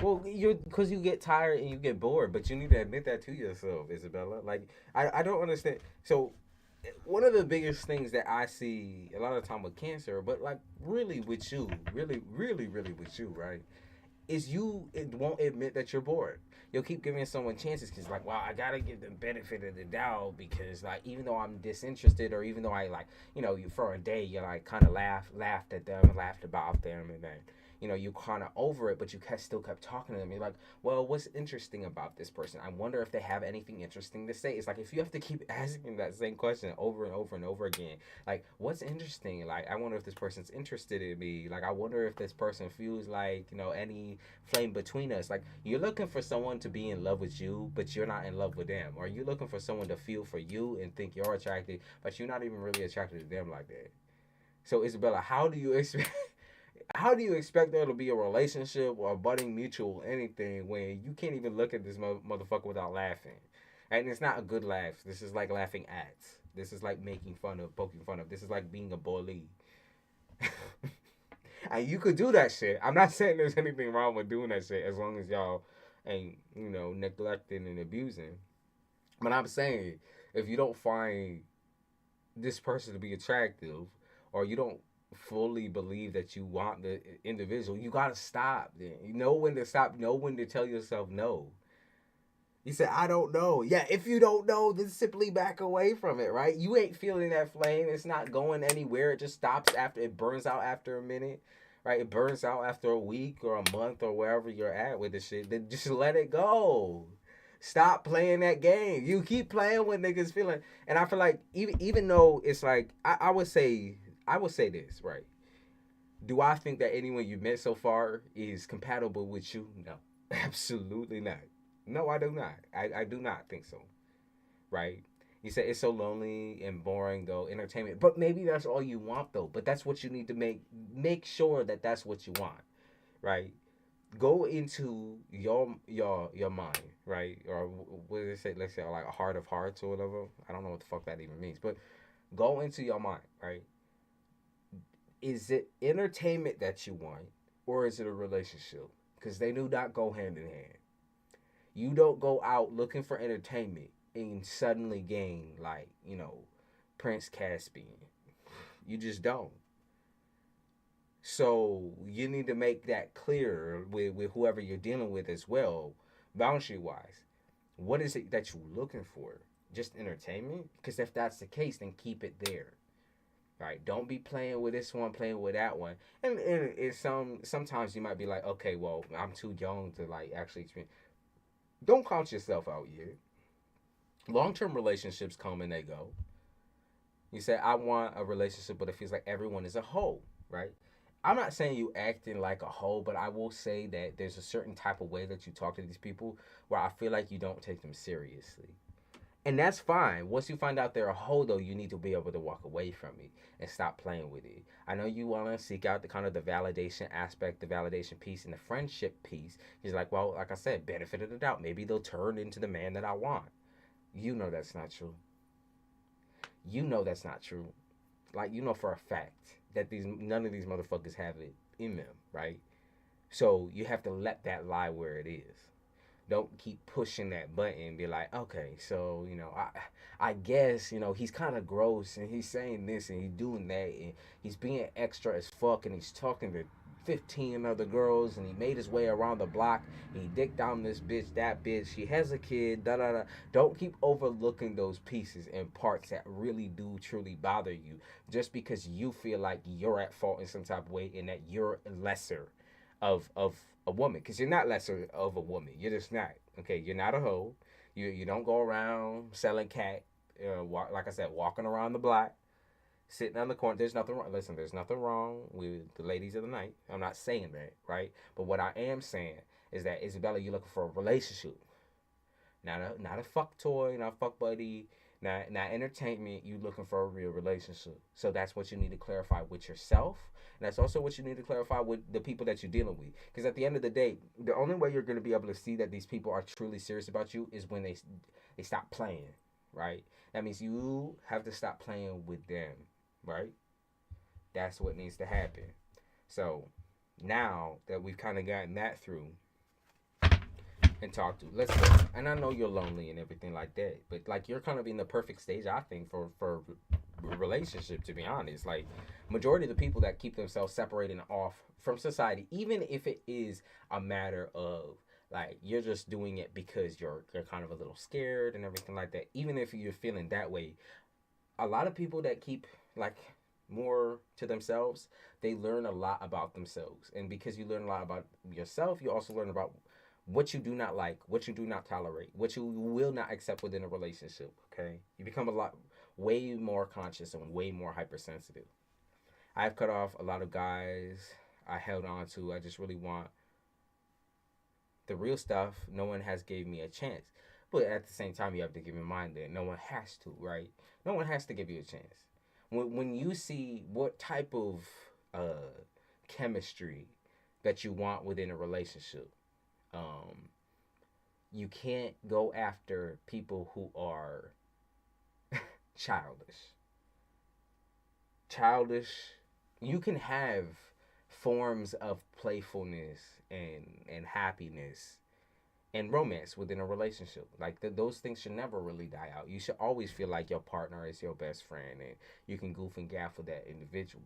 Well, because you get tired and you get bored, but you need to admit that to yourself, Isabella. Like I don't understand. So one of the biggest things that I see a lot of time with Cancer, but like really with you, really with you, right? Is you it won't admit that you're bored. You'll keep giving someone chances because like, well, I gotta give them benefit of the doubt because like even though I'm disinterested or even though I like you for a day you like kind of laughed at them and laughed about them and then you kind of over it, but you still kept talking to them. You're like, well, what's interesting about this person? I wonder if they have anything interesting to say. It's like if you have to keep asking that same question over and over and over again, like what's interesting? Like I wonder if this person's interested in me. Like I wonder if this person feels like any flame between us. Like you're looking for someone to be in love with you, but you're not in love with them. Or you're looking for someone to feel for you and think you're attracted, but you're not even really attracted to them like that. So Isabella, how do you expect? How do you expect there to be a relationship or a budding mutual anything when you can't even look at this motherfucker without laughing? And it's not a good laugh. This is like laughing at. This is like making fun of, poking fun of. This is like being a bully. And you could do that shit. I'm not saying there's anything wrong with doing that shit as long as y'all ain't, neglecting and abusing. But I'm saying if you don't find this person to be attractive or you don't fully believe that you want the individual, you gotta stop. Then you know when to stop. Know when to tell yourself no. You say I don't know. Yeah, if you don't know, then simply back away from it. Right? You ain't feeling that flame. It's not going anywhere. It just stops after it burns out after a minute. Right? It burns out after a week or a month or wherever you're at with the shit. Then just let it go. Stop playing that game. You keep playing with niggas feeling, and I feel like even though it's like I would say this right. Do I think that anyone you met so far is compatible with you? No, absolutely not. No, I do not. I do not think so. Right? You say it's so lonely and boring though, entertainment. But maybe that's all you want though. But that's what you need to make sure that that's what you want, right? Go into your mind, right? Or what did it say? Let's say like a heart of hearts or whatever. I don't know what the fuck that even means, but go into your mind, right? Is it entertainment that you want, or is it a relationship? Because they do not go hand in hand. You don't go out looking for entertainment and suddenly gain like Prince Caspian. You just don't. So you need to make that clear with whoever you're dealing with as well, boundary wise. What is it that you're looking for? Just entertainment? Because if that's the case, then keep it there. Right? Don't be playing with this one, playing with that one. And it's sometimes you might be like, okay, well, I'm too young to like actually experience. Don't count yourself out yet. Long-term relationships come and they go. You say, I want a relationship, but it feels like everyone is a hoe, right? I'm not saying you acting like a hoe, but I will say that there's a certain type of way that you talk to these people where I feel like you don't take them seriously. And that's fine. Once you find out they're a hoe, though, you need to be able to walk away from it and stop playing with it. I know you want to seek out the kind of the validation aspect, the validation piece, and the friendship piece. He's like, well, like I said, benefit of the doubt. Maybe they'll turn into the man that I want. You know that's not true. You know that's not true. Like, you know for a fact that these none of these motherfuckers have it in them, right? So you have to let that lie where it is. Don't keep pushing that button and be like, okay, so I guess he's kind of gross and he's saying this and he's doing that and he's being extra as fuck and he's talking to 15 other girls and he made his way around the block. He dicked down this bitch, that bitch. She has a kid. Da da da. Don't keep overlooking those pieces and parts that really do truly bother you just because you feel like you're at fault in some type of way and that you're lesser of a woman, because you're not lesser of a woman. You're just not. Okay, you're not a hoe. You don't go around selling cat. Like I said, walking around the block, sitting on the corner. There's nothing wrong. Listen, there's nothing wrong with the ladies of the night. I'm not saying that, right? But what I am saying is that Isabella, you're looking for a relationship, not a fuck toy, not a fuck buddy, not entertainment. You looking for a real relationship. So that's what you need to clarify with yourself. And that's also what you need to clarify with the people that you're dealing with. Because at the end of the day, the only way you're going to be able to see that these people are truly serious about you is when they stop playing, right? That means you have to stop playing with them, right? That's what needs to happen. So now that we've kind of gotten that through, and talk to. Let's go. And I know you're lonely and everything like that, but like you're kind of in the perfect stage, I think, for a relationship. To be honest, like majority of the people that keep themselves separated off from society, even if it is a matter of like you're just doing it because you're kind of a little scared and everything like that. Even if you're feeling that way, a lot of people that keep like more to themselves, they learn a lot about themselves. And because you learn a lot about yourself, you also learn about what you do not like, what you do not tolerate, what you will not accept within a relationship. Okay, you become a lot way more conscious and way more hypersensitive. I've cut off a lot of guys I held on to. I just really want the real stuff. No one has gave me a chance, but at the same time, you have to keep in mind that no one has to, right? No one has to give you a chance. When you see what type of chemistry that you want within a relationship, um, you can't go after people who are childish. Childish. You can have forms of playfulness and happiness and romance within a relationship. Like those things should never really die out. You should always feel like your partner is your best friend and you can goof and gaff with that individual.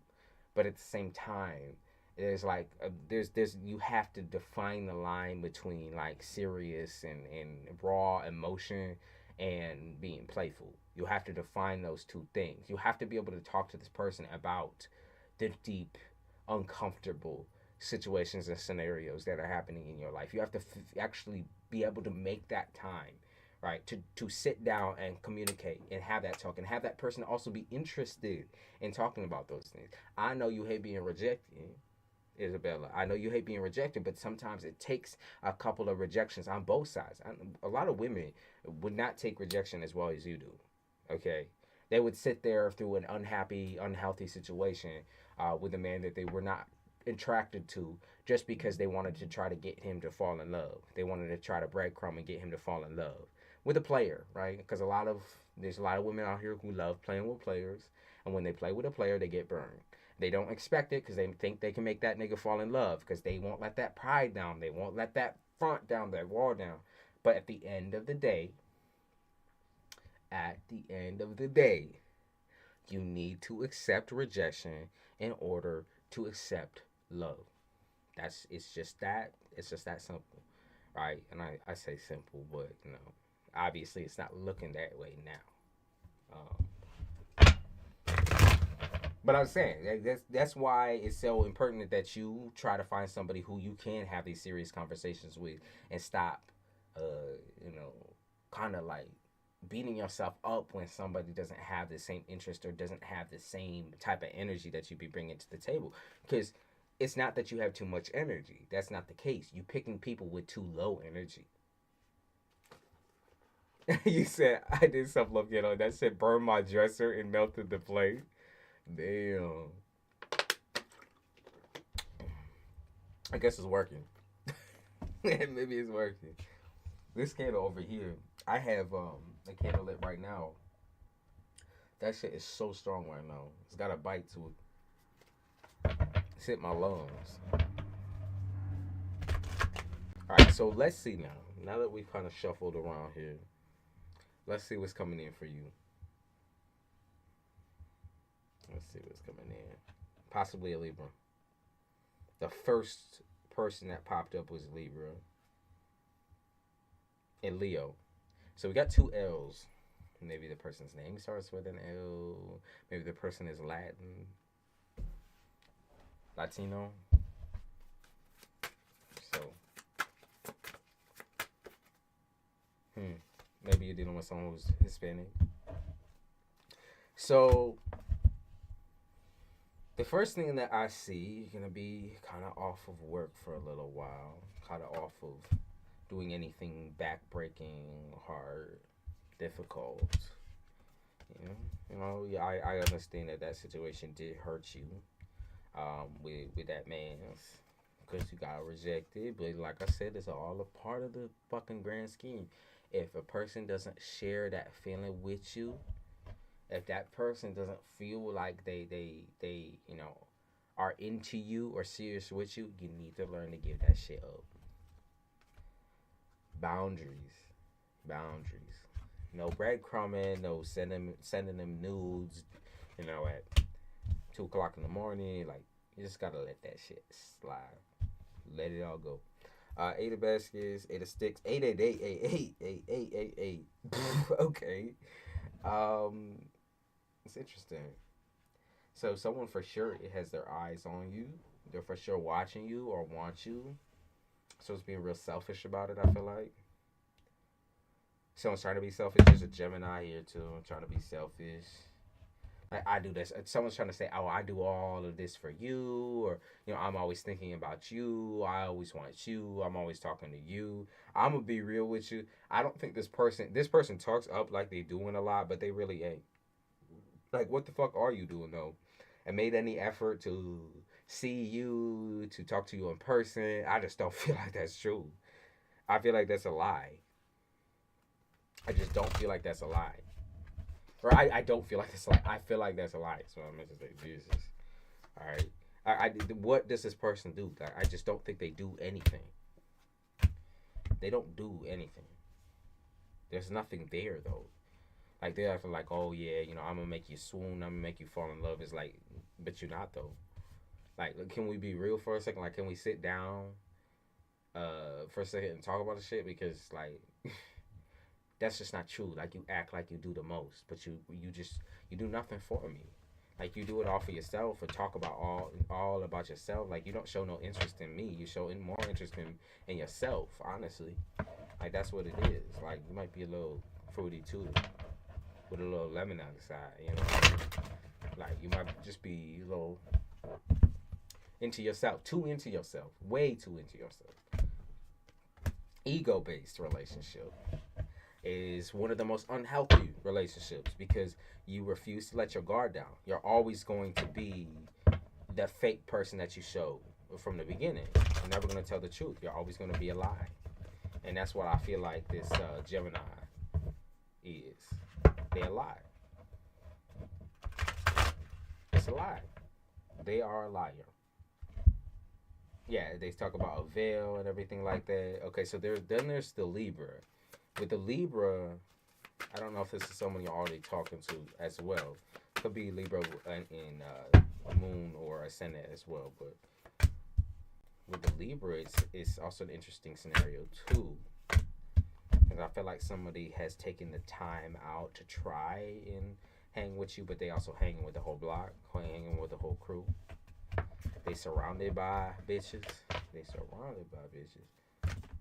But at the same time, there's like there's you have to define the line between like serious and raw emotion and being playful. You have to define those two things. You have to be able to talk to this person about the deep, uncomfortable situations and scenarios that are happening in your life. You have to actually be able to make that time, right? To sit down and communicate and have that talk and have that person also be interested in talking about those things. I know you hate being rejected, Isabella. I know you hate being rejected, but sometimes it takes a couple of rejections on both sides. A lot of women would not take rejection as well as you do. Okay, they would sit there through an unhappy, unhealthy situation with a man that they were not attracted to just because they wanted to try to get him to fall in love. They wanted to try to breadcrumb and get him to fall in love with a player, right? Because there's a lot of women out here who love playing with players, and when they play with a player, they get burned. They don't expect it because they think they can make that nigga fall in love because they won't let that pride down. They won't let that front down, that wall down. But at the end of the day, you need to accept rejection in order to accept love. It's just that simple, right? And I say simple, but obviously it's not looking that way now. But I'm saying that's why it's so important that you try to find somebody who you can have these serious conversations with and stop, uh, you know, kind of like beating yourself up when somebody doesn't have the same interest or doesn't have the same type of energy that you be bringing to the table. Because it's not that you have too much energy. That's not the case. You picking people with too low energy. You said I did something love you know that shit burned my dresser and melted the plate. Damn. I guess it's working. Maybe it's working. This candle over here, I have a candle lit right now. That shit is so strong right now. It's got a bite to it. It's hit my lungs. Alright, so let's see now. Now that we've kind of shuffled around here, let's see what's coming in for you. Let's see what's coming in. Possibly a Libra. The first person that popped up was Libra and Leo. So we got two L's. Maybe the person's name starts with an L. Maybe the person is Latino. So, maybe you're dealing with someone who's Hispanic. So, the first thing that I see, you're going to be kind of off of work for a little while. Kind of off of doing anything backbreaking, hard, difficult. Yeah, I understand that situation did hurt you with that man because you got rejected. But like I said, it's all a part of the fucking grand scheme. If a person doesn't share that feeling with you, if that person doesn't feel like they are into you or serious with you, you need to learn to give that shit up. Boundaries. No breadcrumbing, no sending them nudes, at 2 o'clock in the morning. Like, you just gotta let that shit slide. Let it all go. 8 of baskets, 8 of sticks, 8. Okay. It's interesting. So someone for sure has their eyes on you. They're for sure watching you or want you. So it's being real selfish about it, I feel like. Someone's trying to be selfish. There's a Gemini here too. I'm trying to be selfish. Like, I do this. Someone's trying to say, "Oh, I do all of this for you," or I'm always thinking about you. I always want you. I'm always talking to you. I'm gonna be real with you. I don't think this person talks up like they doing a lot, but they really ain't. Like, what the fuck are you doing though? And made any effort to see you, to talk to you in person? I just don't feel like that's true. I feel like that's a lie. I just don't feel like that's a lie. Or I don't feel like that's a lie. I feel like that's a lie. So I'm going to say, Jesus. All right. What does this person do? I just don't think they do anything. They don't do anything. There's nothing there, though. Like, they're acting like, oh, yeah, I'm going to make you swoon. I'm going to make you fall in love. It's like, but you're not, though. Like, can we be real for a second? Like, can we sit down for a second and talk about the shit? Because, like... that's just not true. Like, you act like you do the most, but you do nothing for me. Like, you do it all for yourself or talk about all about yourself. Like, you don't show no interest in me. You show more interest in yourself, honestly. Like, that's what it is. Like, you might be a little fruity too, with a little lemon on the side, Like, you might just be a little into yourself, too into yourself, way too into yourself. Ego-based relationship is one of the most unhealthy relationships because you refuse to let your guard down. You're always going to be the fake person that you showed from the beginning. You're never going to tell the truth. You're always going to be a lie. And that's what I feel like this Gemini is. They're a lie. It's a lie. They are a liar. Yeah, they talk about a veil and everything like that. Okay, so there's the Libra. With the Libra, I don't know if this is someone you're already talking to as well. Could be Libra in Moon or Ascendant as well. But with the Libra, it's also an interesting scenario too. Because I feel like somebody has taken the time out to try and hang with you, but they also hanging with the whole block, hanging with the whole crew. They surrounded by bitches.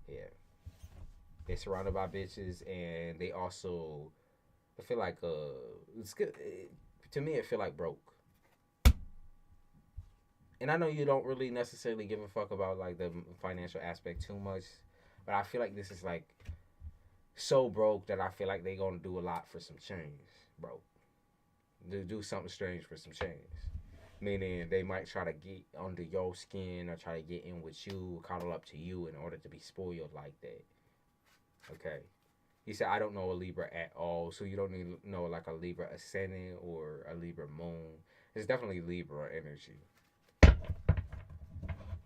Yeah. They're surrounded by bitches, and they also I feel like it's good. To me, it feel like broke. And I know you don't really necessarily give a fuck about like the financial aspect too much, but I feel like this is like so broke that I feel like they gonna do a lot for some change, bro. To do something strange for some change. Meaning they might try to get under your skin or try to get in with you, cuddle up to you in order to be spoiled like that. Okay. He said, I don't know a Libra at all, so you don't need to know like a Libra ascendant or a Libra moon. It's definitely Libra energy.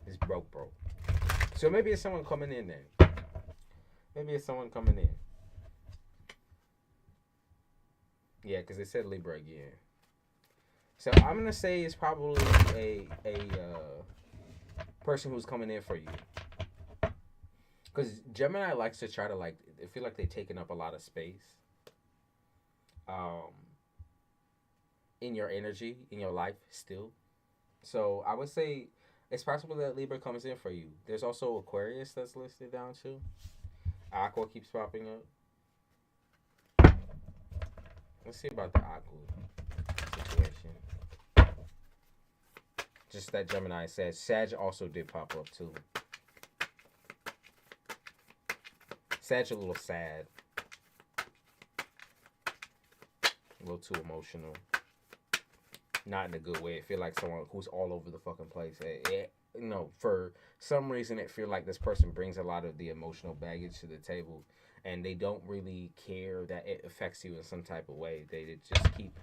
It's broke, bro. So maybe it's someone coming in then. Maybe it's someone coming in. Yeah, because it said Libra again. So I'm gonna say it's probably a person who's coming in for you. Because Gemini likes to try to like, I feel like they're taking up a lot of space. Um, in your energy, in your life, still. So I would say it's possible that Libra comes in for you. There's also Aquarius that's listed down too. Aqua keeps popping up. Let's see about the Aqua situation. Just that Gemini said. Sag also did pop up too. Sag a little sad. A little too emotional. Not in a good way. I feel like someone who's all over the fucking place. For some reason, it feel like this person brings a lot of the emotional baggage to the table, and they don't really care that it affects you in some type of way. They just keep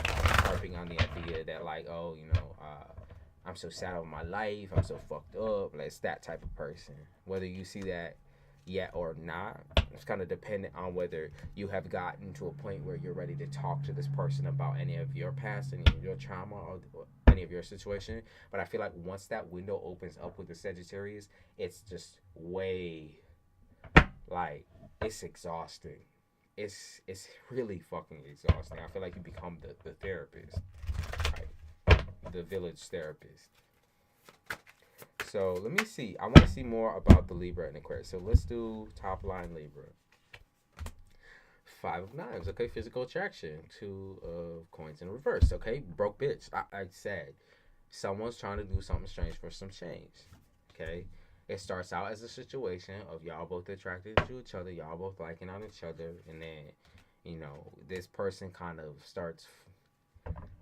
harping on the idea that like, oh, I'm so sad over my life. I'm so fucked up. Like, it's that type of person. Whether you see that yet or not, it's kind of dependent on whether you have gotten to a point where you're ready to talk to this person about any of your past, any of your trauma, or any of your situation. But I feel like once that window opens up with the Sagittarius, it's just way, like, it's exhausting. It's really fucking exhausting. I feel like you become the therapist, right? The village therapist. So let me see. I want to see more about the Libra and Aquarius. So let's do top line Libra. 5 of Knives. Okay, physical attraction. 2 of Coins in reverse. Okay, broke bitch. I said someone's trying to do something strange for some change. Okay, it starts out as a situation of y'all both attracted to each other. Y'all both liking on each other, and then this person kind of starts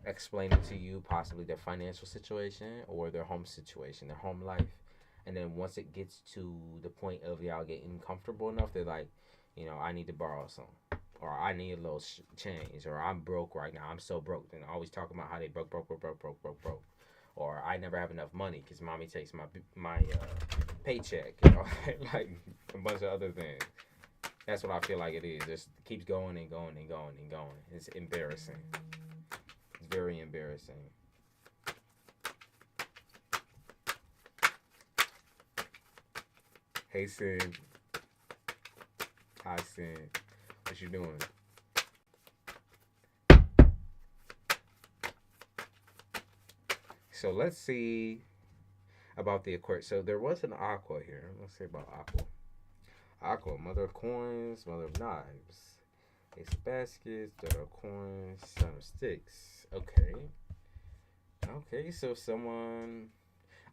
explaining to you possibly their financial situation or their home situation, their home life. And then once it gets to the point of y'all getting comfortable enough, they're like, I need to borrow some. Or I need a little change. Or I'm broke right now. I'm so broke. And always talking about how they broke. Or I never have enough money because mommy takes my paycheck. Like a bunch of other things. That's what I feel like it is. Just keeps going and going and going and going. It's embarrassing. Very embarrassing. Hey, Sid. Hi, Sid. What you doing? So let's see about the Aquarius. So there was an Aqua here. Let's see about Aqua. Aqua, Mother of Coins, Mother of Knives. Ace of Baskets, Daughter of Coins, Son of Sticks. Okay. Okay, so someone...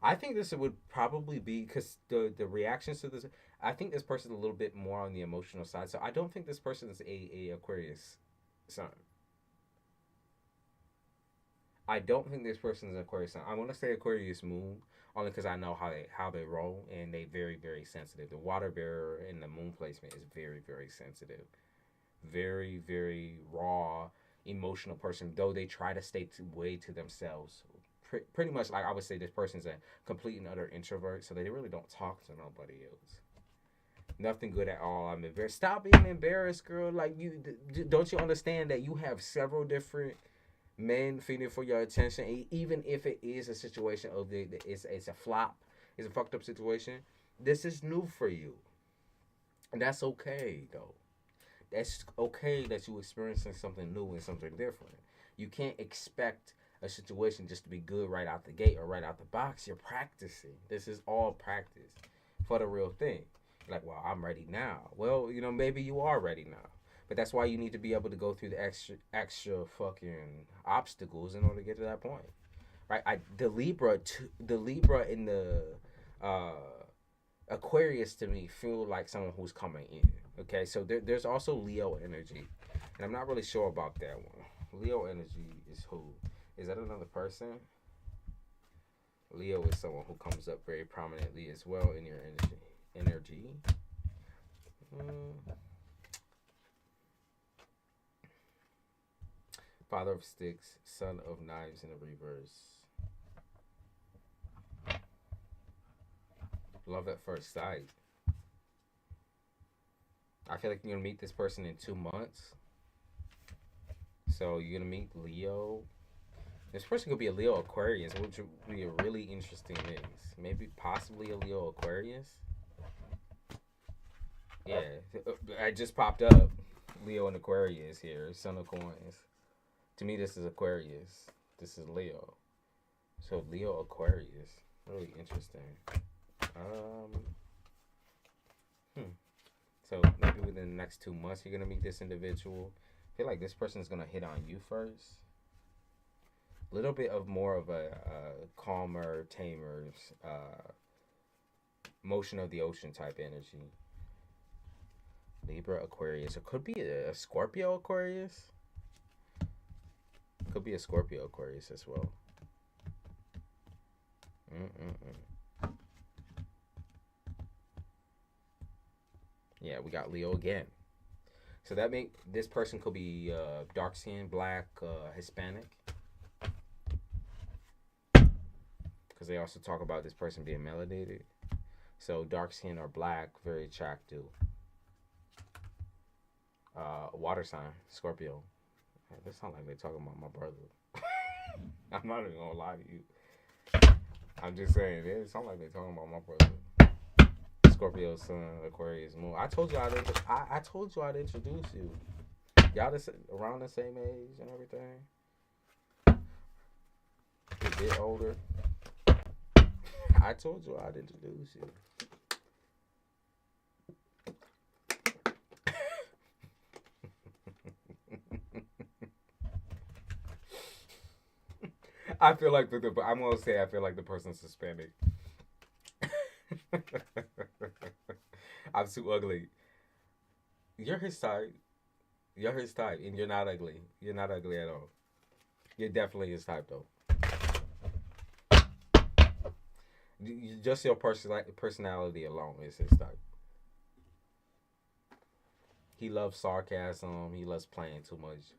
I think this would probably be... Because the reactions to this... I think this person's a little bit more on the emotional side. So I don't think this person is a Aquarius sun. I don't think this person is an Aquarius sun. I want to say Aquarius moon. Only because I know how they roll. And they very, very sensitive. The water bearer and the moon placement is very, very sensitive. Very, very raw, emotional person, though they try to stay way to themselves. Pretty much, like I would say, this person's a complete and utter introvert, so they really don't talk to nobody else. Nothing good at all. I'm embarrassed. Stop being embarrassed, girl. Like, don't you understand that you have several different men feeding for your attention, even if it is a situation of it's a flop, it's a fucked up situation. This is new for you, and that's okay though. That's okay that you're experiencing something new and something different. You can't expect a situation just to be good right out the gate or right out the box. You're practicing. This is all practice for the real thing. Like, well, I'm ready now. Well, maybe you are ready now. But that's why you need to be able to go through the extra fucking obstacles in order to get to that point, right? The Libra in the uh, Aquarius to me feel like someone who's coming in. Okay, so there's also Leo energy, and I'm not really sure about that one. Leo energy is who? Is that another person? Leo is someone who comes up very prominently as well in your energy. Mm. Father of Sticks, Son of Knives in the reverse. Love at first sight. I feel like you're gonna meet this person in 2 months. So you're gonna meet Leo. This person could be a Leo Aquarius, which would be a really interesting mix. Maybe possibly a Leo Aquarius. Yeah, I just popped up. Leo and Aquarius here, Son of Coins. To me, this is Aquarius. This is Leo. So Leo Aquarius, really interesting. Hmm. So maybe within the next 2 months, you're gonna meet this individual. I feel like this person is gonna hit on you first. A little bit of more of a calmer, tamer, motion of the ocean type energy. Libra Aquarius. It could be a Scorpio Aquarius. Could be a Scorpio Aquarius as well. Yeah, we got Leo again. So that make this person could be dark skin, black, Hispanic. Because they also talk about this person being melanated. So dark skin or black, very attractive. Water sign, Scorpio. That sounds like they're talking about my brother. I'm not even gonna lie to you. I'm just saying, it sounds like they're talking about my brother. Scorpio, Sun, Aquarius, Moon. I told you I'd introduce you. Y'all around the same age and everything. A bit older. I told you I'd introduce you. I feel like I'm gonna say I feel like the person's Hispanic. I'm too ugly. You're his type. You're his type, and you're not ugly. You're not ugly at all. You're definitely his type, though. Just your personality alone is his type. He loves sarcasm. He loves playing too much.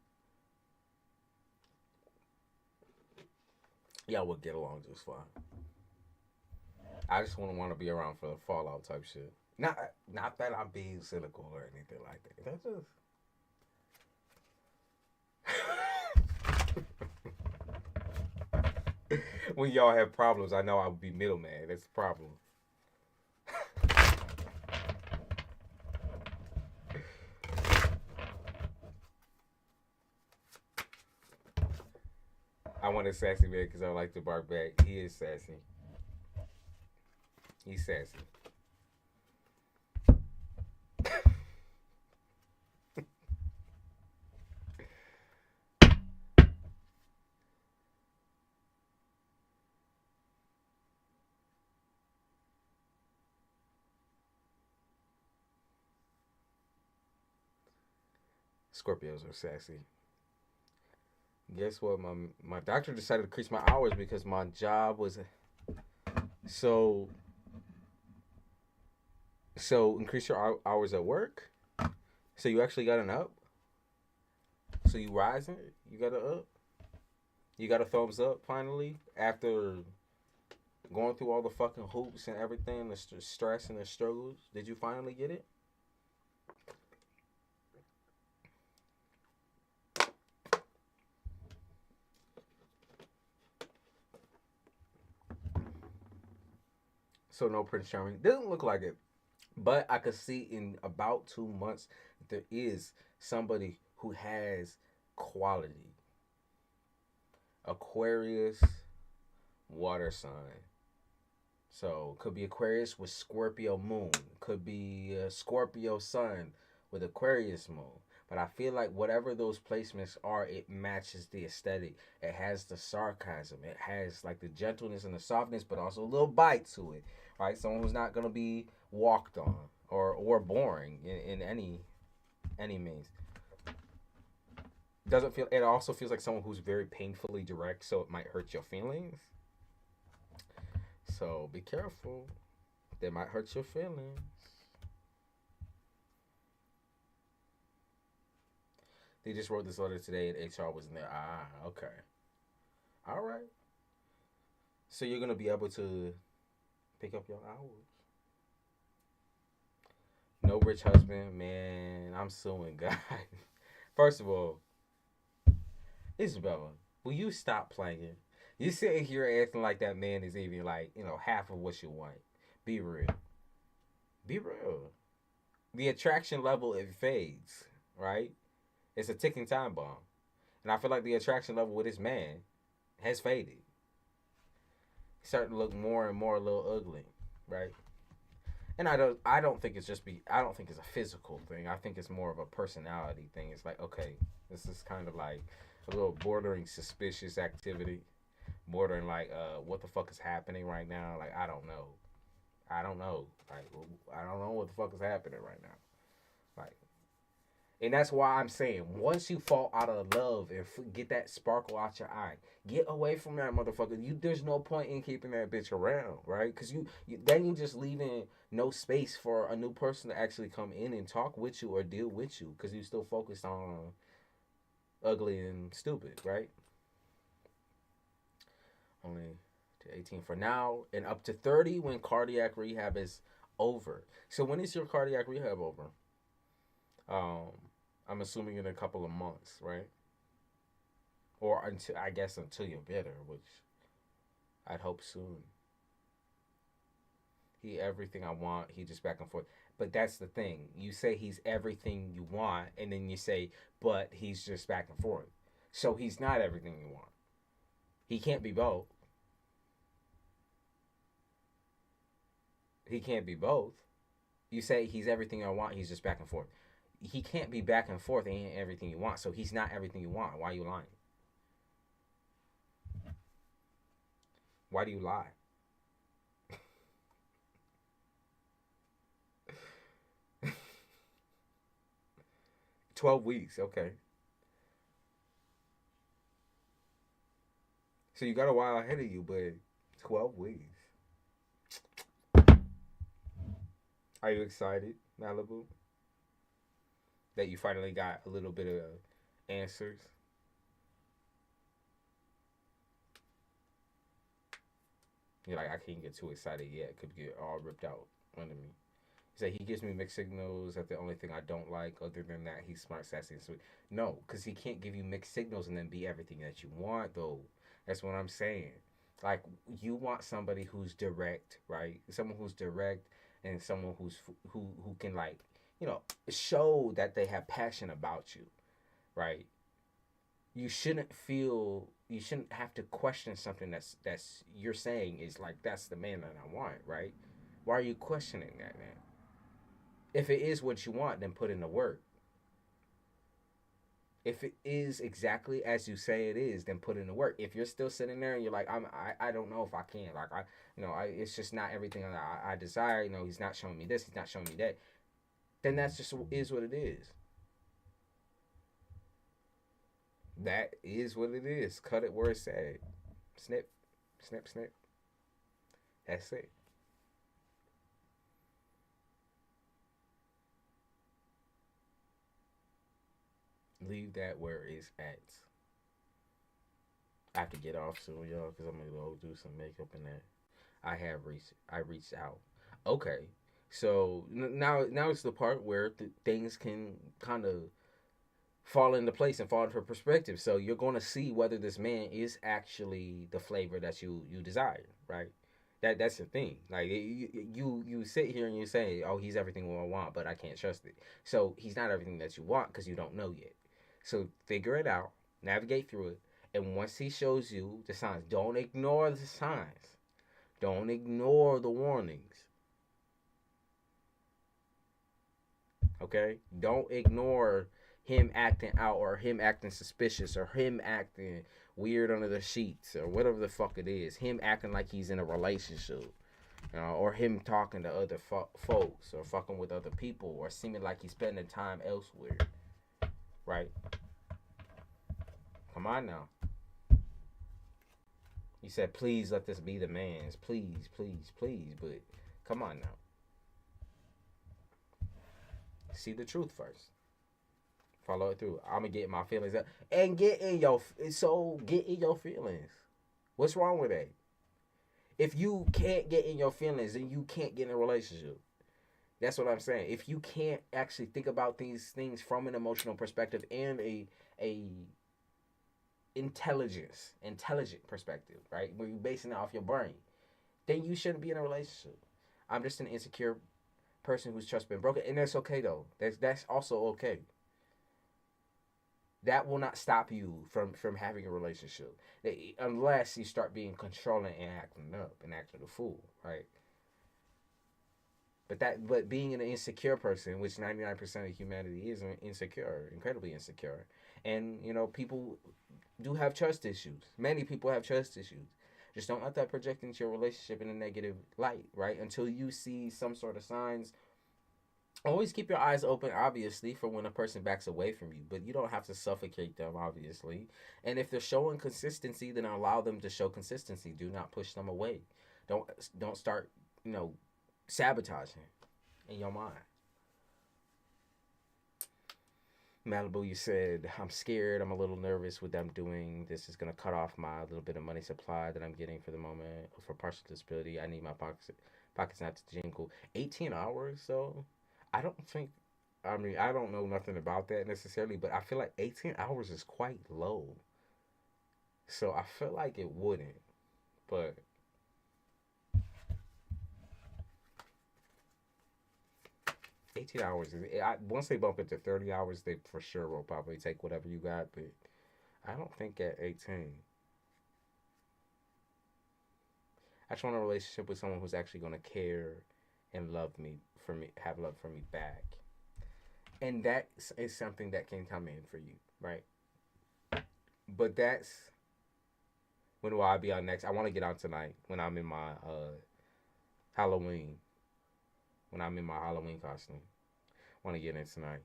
Y'all would get along just fine. I just wouldn't want to be around for the fallout type shit. Not that I'm being cynical or anything like that. That's just when y'all have problems, I know I would be middleman. That's the problem. I want a sassy man because I like to bark back. He is sassy. He's sassy. Scorpios are sassy. Guess what? My doctor decided to increase my hours because my job was so increase your hours at work. So you actually got an up. So you rising. You got a up. You got a thumbs up finally after going through all the fucking hoops and everything, the stress and the struggles. Did you finally get it? So no Prince Charming. Doesn't look like it. But I could see in about 2 months there is somebody who has quality. Aquarius, water sign. So could be Aquarius with Scorpio moon. Could be Scorpio sun with Aquarius moon. But I feel like whatever those placements are, it matches the aesthetic. It has the sarcasm. It has like the gentleness and the softness, but also a little bite to it. Right? Someone who's not gonna be walked on or boring in any means. Doesn't feel. It also feels like someone who's very painfully direct, so it might hurt your feelings. So be careful. They might hurt your feelings. They just wrote this letter today and HR wasn't there. Ah, okay. All right. So you're going to be able to pick up your hours. No rich husband. Man, I'm suing God. First of all, Isabella, will you stop playing? You sitting here acting like that man is even like, half of what you want. Be real. Be real. The attraction level, it fades, right? It's a ticking time bomb. And I feel like the attraction level with this man has faded. He's starting to look more and more a little ugly, right? And I don't think it's I don't think it's a physical thing. I think it's more of a personality thing. It's like, okay, this is kind of like a little bordering suspicious activity. Bordering like what the fuck is happening right now? Like I don't know. I don't know. Like I don't know what the fuck is happening right now. Like and that's why I'm saying, once you fall out of love and get that sparkle out your eye, get away from that motherfucker. There's no point in keeping that bitch around, right? Because then you just leaving no space for a new person to actually come in and talk with you or deal with you, because you still focused on ugly and stupid, right? Only to 18 for now, and up to 30 when cardiac rehab is over. So when is your cardiac rehab over? Um, I'm assuming in a couple of months, right? Or until you're better, which I'd hope soon. He everything I want. He just back and forth. But that's the thing. You say he's everything you want, and then you say, but he's just back and forth. So he's not everything you want. He can't be both. He can't be both. You say he's everything I want. He's just back and forth. He can't be back and forth and everything you want. So he's not everything you want. Why are you lying? Why do you lie? 12 weeks, okay. So you got a while ahead of you, but 12 weeks. Are you excited, Malibu? That you finally got a little bit of answers? You're like, I can't get too excited yet. Could get all ripped out under me. He said he gives me mixed signals. That's the only thing I don't like. Other than that, he's smart, sassy, and sweet. No, because he can't give you mixed signals and then be everything that you want, though. That's what I'm saying. Like, you want somebody who's direct, right? Someone who's direct and someone who can, like, show that they have passion about you, right? You shouldn't have to question something that's you're saying is like, that's the man that I want, right? Why are you questioning that, man? If it is what you want, then put in the work. If it is exactly as you say it is, then put in the work. If you're still sitting there and you're like, I don't know if I can, like it's just not everything that I desire. He's not showing me this, he's not showing me that. Then that's just is what it is. That is what it is. Cut it where it's at. Snip, snip, snip. That's it. Leave that where it's at. I have to get off soon, y'all, because I'm gonna go do some makeup and that. I reached out. Okay, so now it's the part where things can kind of fall into place and fall into perspective. So you're going to see whether this man is actually the flavor that you desire, right? That's the thing. Like you sit here and you say, "Oh, he's everything I want, but I can't trust it." So he's not everything that you want because you don't know yet. So figure it out, navigate through it, and once he shows you the signs, don't ignore the signs. Don't ignore the warnings. Okay? Don't ignore him acting out, or him acting suspicious, or him acting weird under the sheets, or whatever the fuck it is. Him acting like he's in a relationship, or him talking to other folks, or fucking with other people, or seeming like he's spending time elsewhere. Right? Come on now. You said, please let this be the man's. Please, please, please. But come on now. See the truth first. Follow it through. I'm going to get my feelings up. And get in your feelings. What's wrong with that? If you can't get in your feelings, then you can't get in a relationship. That's what I'm saying. If you can't actually think about these things from an emotional perspective and a intelligent perspective, right? Where you're basing it off your brain, then you shouldn't be in a relationship. I'm just an insecure person whose trust been broken, and that's okay though. That's also okay. That will not stop you from having a relationship, unless you start being controlling and acting up and acting a fool, right? But being an insecure person, which 99% of humanity is insecure, incredibly insecure, and people do have trust issues. Many people have trust issues. Just don't let that project into your relationship in a negative light, right? Until you see some sort of signs. Always keep your eyes open, obviously, for when a person backs away from you, but you don't have to suffocate them, obviously. And if they're showing consistency, then allow them to show consistency. Do not push them away. Don't start, sabotaging in your mind. Malibu, you said, I'm scared. I'm a little nervous with them doing this. Is going to cut off my little bit of money supply that I'm getting for the moment for partial disability. I need my pockets not to jingle. 18 hours, though? I don't know nothing about that necessarily, but I feel like 18 hours is quite low. So I feel like it wouldn't. But $18 once they bump it to 30 hours, they for sure will probably take whatever you got, but I don't think at 18. I just want a relationship with someone who's actually going to care and have love for me back. And that is something that can come in for you, right? But that's when will I be out next? I want to get out tonight when I'm in my Halloween. When I'm in my Halloween costume. I want to get in tonight.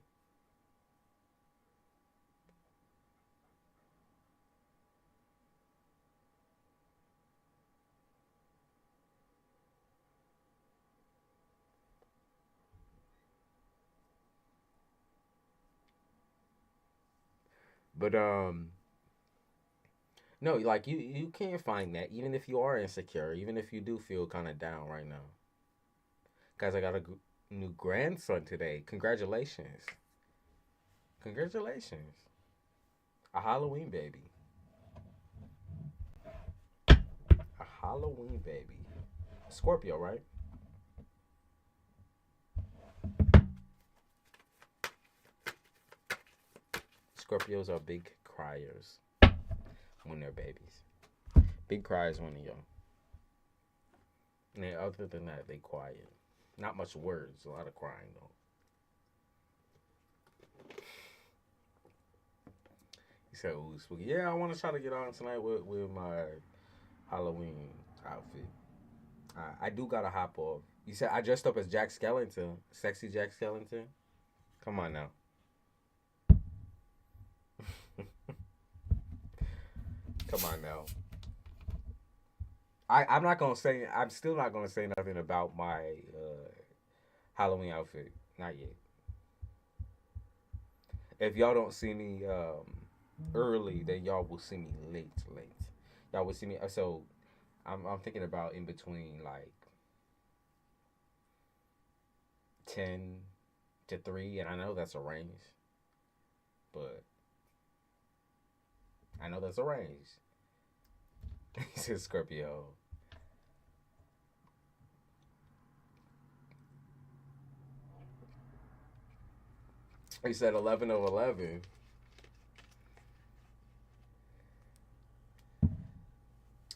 But no, like you can't find that even if you are insecure, even if you do feel kind of down right now. Guys, I got a new grandson today. Congratulations. Congratulations. A Halloween baby. A Halloween baby. Scorpio, right? Scorpios are big criers when they're babies. Big criers when they're young. And then other than that, they quiet. Not much words, a lot of crying though. He said, ooh, spooky. Yeah, I want to try to get on tonight with my Halloween outfit. I do gotta hop off. You said I dressed up as Jack Skellington. Sexy Jack Skellington? Come on now. Come on now. I'm still not gonna say nothing about my Halloween outfit. Not yet. If y'all don't see me early, then y'all will see me late. Y'all will see me. So I'm thinking about in between like 10 to 3, and I know that's a range, but I know that's a range. He said Scorpio. He said 11 of 11.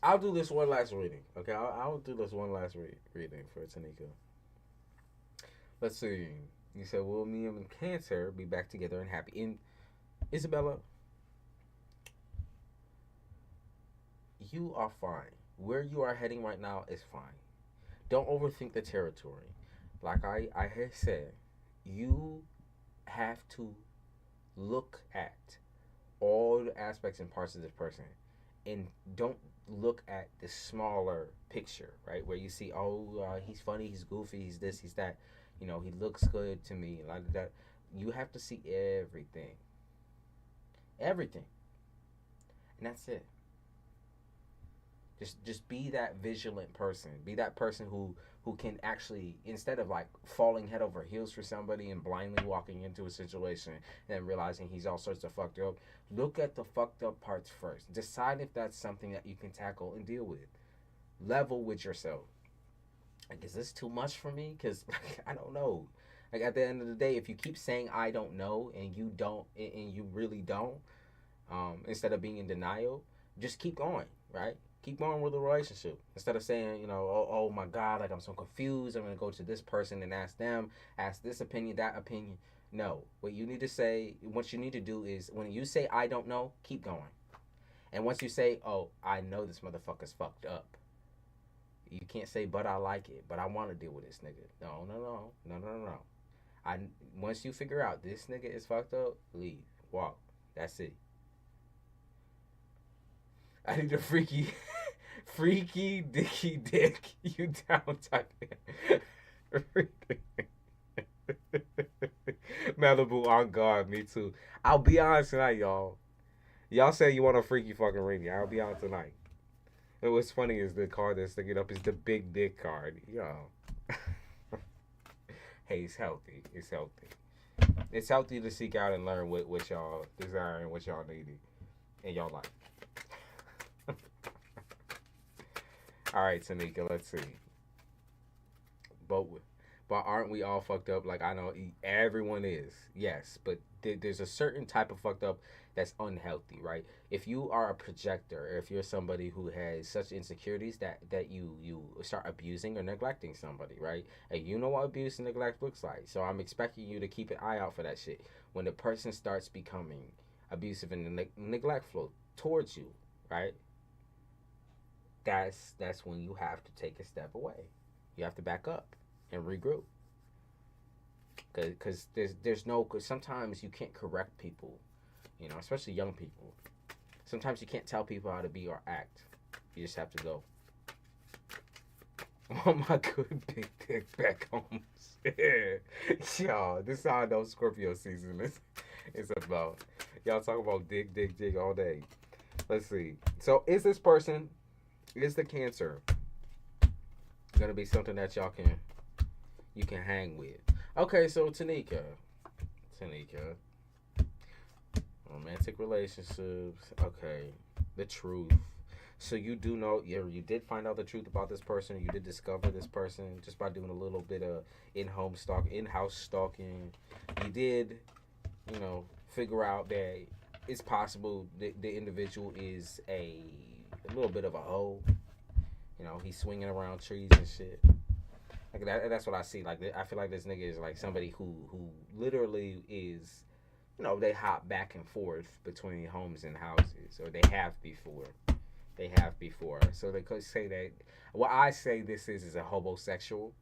I'll do this one last reading. Okay, I'll do this one last reading for Tanika. Let's see. You said, will me and Cancer be back together and happy? Isabella, you are fine. Where you are heading right now is fine. Don't overthink the territory. Like I had said, you have to look at all the aspects and parts of this person, and don't look at the smaller picture, right? Where you see, oh, he's funny, he's goofy, he's this, he's that. You know, he looks good to me, like that. You have to see everything, everything, and that's it. Just be that vigilant person. Be that person who can actually, instead of like falling head over heels for somebody and blindly walking into a situation and then realizing he's all sorts of fucked up, look at the fucked up parts first. Decide if that's something that you can tackle and deal with. Level with yourself. Like, is this too much for me? Because like, I don't know. Like at the end of the day, if you keep saying I don't know and you don't and you really don't, instead of being in denial, just keep going, right? Keep going with the relationship instead of saying, you know, oh my God, like I'm so confused. I'm gonna go to this person and ask them, ask this opinion, that opinion. No, what you need to say, what you need to do is when you say I don't know, keep going. And once you say, oh, I know this motherfucker's fucked up, you can't say, but I like it, but I want to deal with this nigga. No, no, no, no, no, no, no. I Once you figure out this nigga is fucked up, leave, walk. That's it. I need a freaky, freaky dicky dick. You down type. Malibu on guard. Me too. I'll be on tonight, y'all. Y'all say you want a freaky fucking ring. I'll be on tonight. And what's funny is the card that's sticking up is the big dick card. Yo. Hey, it's healthy. It's healthy. It's healthy to seek out and learn what y'all desire and what y'all need in y'all life. All right, Tanika, let's see. But but aren't we all fucked up? Like I know everyone is, yes, but there's a certain type of fucked up that's unhealthy, right? If you are a projector, or if you're somebody who has such insecurities that you start abusing or neglecting somebody, right? And you know what abuse and neglect looks like. So I'm expecting you to keep an eye out for that shit. When the person starts becoming abusive and neglectful towards you, right? That's when you have to take a step away. You have to back up and regroup. Because there's no, cause sometimes you can't correct people, you know, especially young people. Sometimes you can't tell people how to be or act. You just have to go. Oh my good big dick back home. Y'all, this is how I know Scorpio season is about. Y'all talk about dig all day. Let's see. So is this person, is the Cancer gonna be something that you can hang with? Okay, so Tanika, romantic relationships. Okay, the truth. So you do know, you did find out the truth about this person. You did discover this person just by doing a little bit of in-house stalking. You did, you know, figure out that it's possible the individual is a little bit of a hoe. You know, he's swinging around trees and shit. Like that's what I see. Like I feel like this nigga is like somebody who literally is, you know, they hop back and forth between homes and houses, or they have before. So they could say that. What I say this is a homosexual.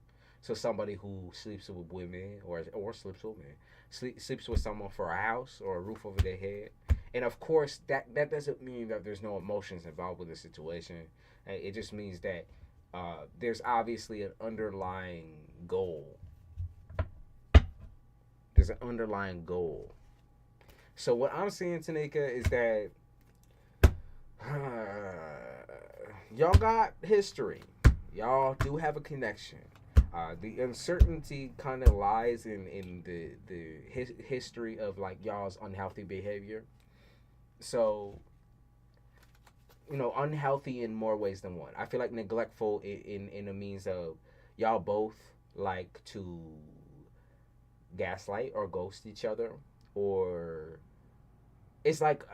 So somebody who sleeps with women or sleeps with men, sleeps with someone for a house or a roof over their head. And of course, that doesn't mean that there's no emotions involved with the situation. It just means that there's obviously an underlying goal. There's an underlying goal. So what I'm seeing, Tanika, is that y'all got history. Y'all do have a connection. The uncertainty kind of lies in the history of like y'all's unhealthy behavior. So, you know, unhealthy in more ways than one. I feel like neglectful in a means of y'all both like to gaslight or ghost each other, or it's like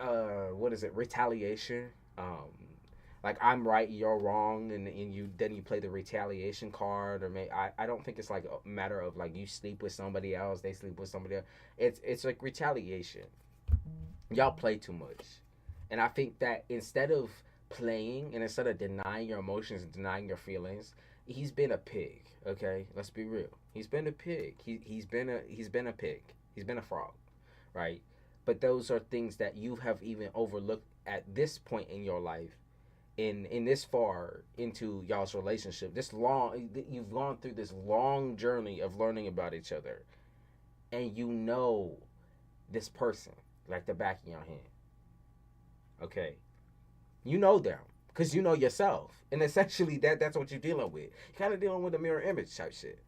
what is it, retaliation. Like I'm right, you're wrong, and you then you play the retaliation card, or I don't think it's like a matter of like you sleep with somebody else, they sleep with somebody else. It's like retaliation. Y'all play too much. And I think that instead of playing and instead of denying your emotions and denying your feelings, he's been a pig. Okay, let's be real. He's been a pig. He's been a pig. He's been a frog, right? But those are things that you have even overlooked at this point in your life, in this far into y'all's relationship. This long, you've gone through this long journey of learning about each other, and you know this person like the back of your hand. Okay, you know them because you know yourself, and essentially that's what you're dealing with. You're kind of dealing with a mirror image type shit.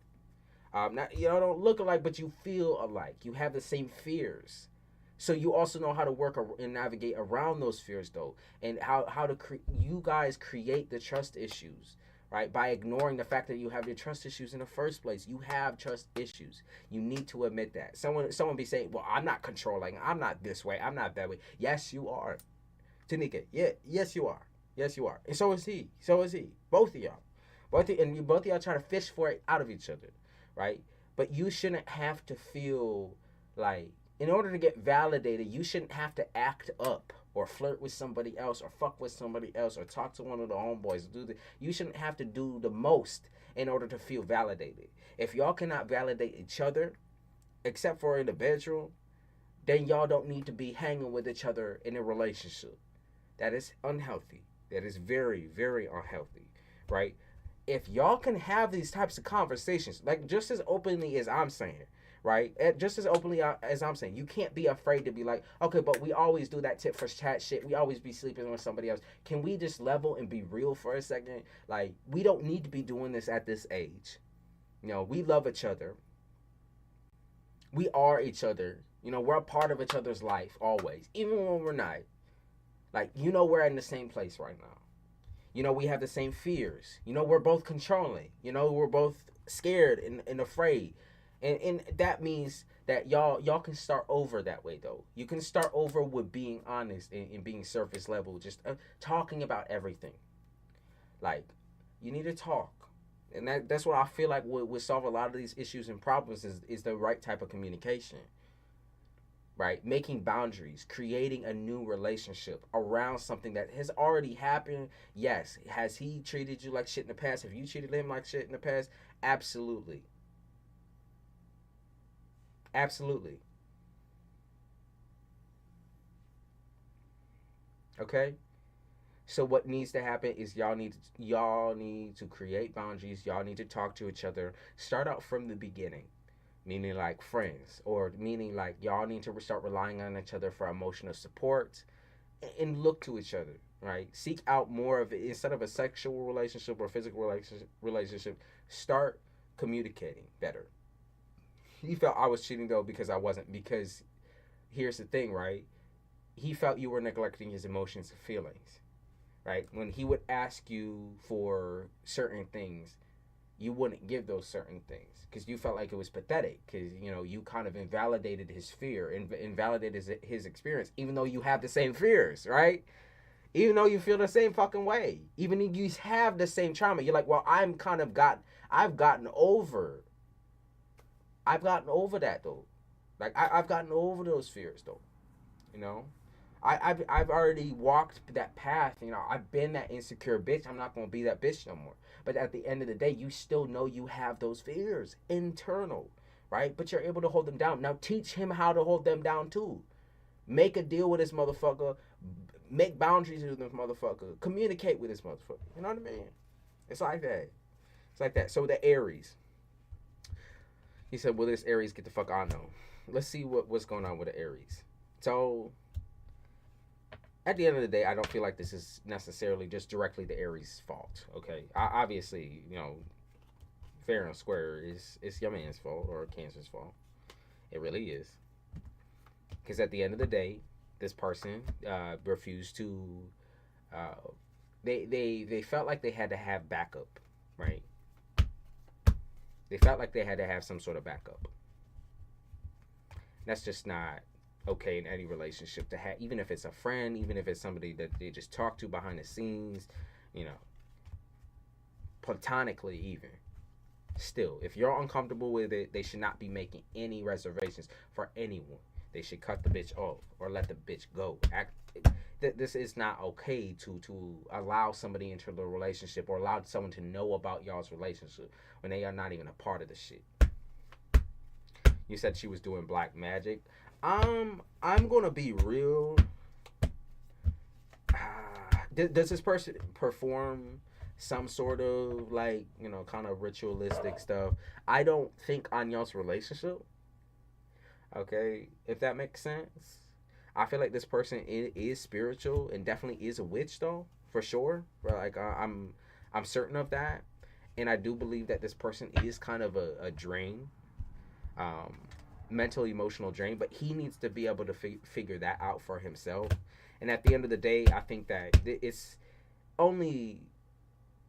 Not, you know, don't look alike, but you feel alike. You have the same fears, so you also know how to work and navigate around those fears, though, and how to you guys create the trust issues, right? By ignoring the fact that you have your trust issues in the first place. You have trust issues. You need to admit that. Someone be saying, "Well, I'm not controlling. I'm not this way. I'm not that way." Yes, you are. Tanika, yeah, yes you are. Yes you are. And so is he. So is he. Both of y'all. Both of y'all try to fish for it out of each other, right? But you shouldn't have to feel like in order to get validated, you shouldn't have to act up or flirt with somebody else or fuck with somebody else or talk to one of the homeboys. You shouldn't have to do the most in order to feel validated. If y'all cannot validate each other, except for in the bedroom, then y'all don't need to be hanging with each other in a relationship. That is unhealthy. That is very, very unhealthy, right? If y'all can have these types of conversations, like just as openly as I'm saying, right? Just as openly as I'm saying, you can't be afraid to be like, okay, but we always do that tit for tat shit. We always be sleeping with somebody else. Can we just level and be real for a second? Like, we don't need to be doing this at this age. You know, we love each other. We are each other. You know, we're a part of each other's life always, even when we're not. Like, you know, we're in the same place right now. You know, we have the same fears. You know, we're both controlling. You know, we're both scared and afraid. And that means that y'all can start over that way, though. You can start over with being honest and being surface level, just talking about everything. Like, you need to talk. And that's what I feel like would solve a lot of these issues and problems is the right type of communication, right? Making boundaries, creating a new relationship around something that has already happened. Yes. Has he treated you like shit in the past? Have you treated him like shit in the past? Absolutely. Absolutely. Okay? So what needs to happen is y'all need to create boundaries. Y'all need to talk to each other. Start out from the beginning, meaning like friends, or meaning like y'all need to start relying on each other for emotional support and look to each other, right? Seek out more of it instead of a sexual relationship or physical relationship. Start communicating better. He felt I was cheating though because I wasn't. Because here's the thing, right? He felt you were neglecting his emotions and feelings, right? When he would ask you for certain things, you wouldn't give those certain things because you felt like it was pathetic because you know you kind of invalidated his fear and invalidated his experience, even though you have the same fears, right? Even though you feel the same fucking way, even if you have the same trauma, you're like, well, I've gotten over, I've gotten over that though. Like I've gotten over those fears though, you know. I've already walked that path. You know, I've been that insecure bitch. I'm not gonna be that bitch no more. But at the end of the day, you still know you have those fears internal, right? But you're able to hold them down. Now teach him how to hold them down too. Make a deal with this motherfucker. Make boundaries with this motherfucker. Communicate with this motherfucker. You know what I mean? It's like that. It's like that. So the Aries. He said, "Will this Aries get the fuck I know?" Let's see what's going on with the Aries. So at the end of the day, I don't feel like this is necessarily just directly the Aries' fault. Okay, obviously, you know, fair and square is it's your man's fault or Cancer's fault. It really is, because at the end of the day, this person refused to. Uh, they felt like they had to have backup, right? They felt like they had to have some sort of backup. That's just not okay in any relationship to have, even if it's a friend, even if it's somebody that they just talk to behind the scenes, you know, platonically even. Still, if you're uncomfortable with it, they should not be making any reservations for anyone. They should cut the bitch off or let the bitch go. This is not okay to allow somebody into the relationship or allow someone to know about y'all's relationship when they are not even a part of the shit. You said she was doing black magic. I'm gonna be real. Does this person perform some sort of like, you know, kind of ritualistic stuff? I don't think on y'all's relationship. Okay, if that makes sense. I feel like this person is spiritual and definitely is a witch though, for sure. Like I'm certain of that, and I do believe that this person is kind of a drain, um, mental emotional drain. But he needs to be able to figure that out for himself. And at the end of the day, I think that it's only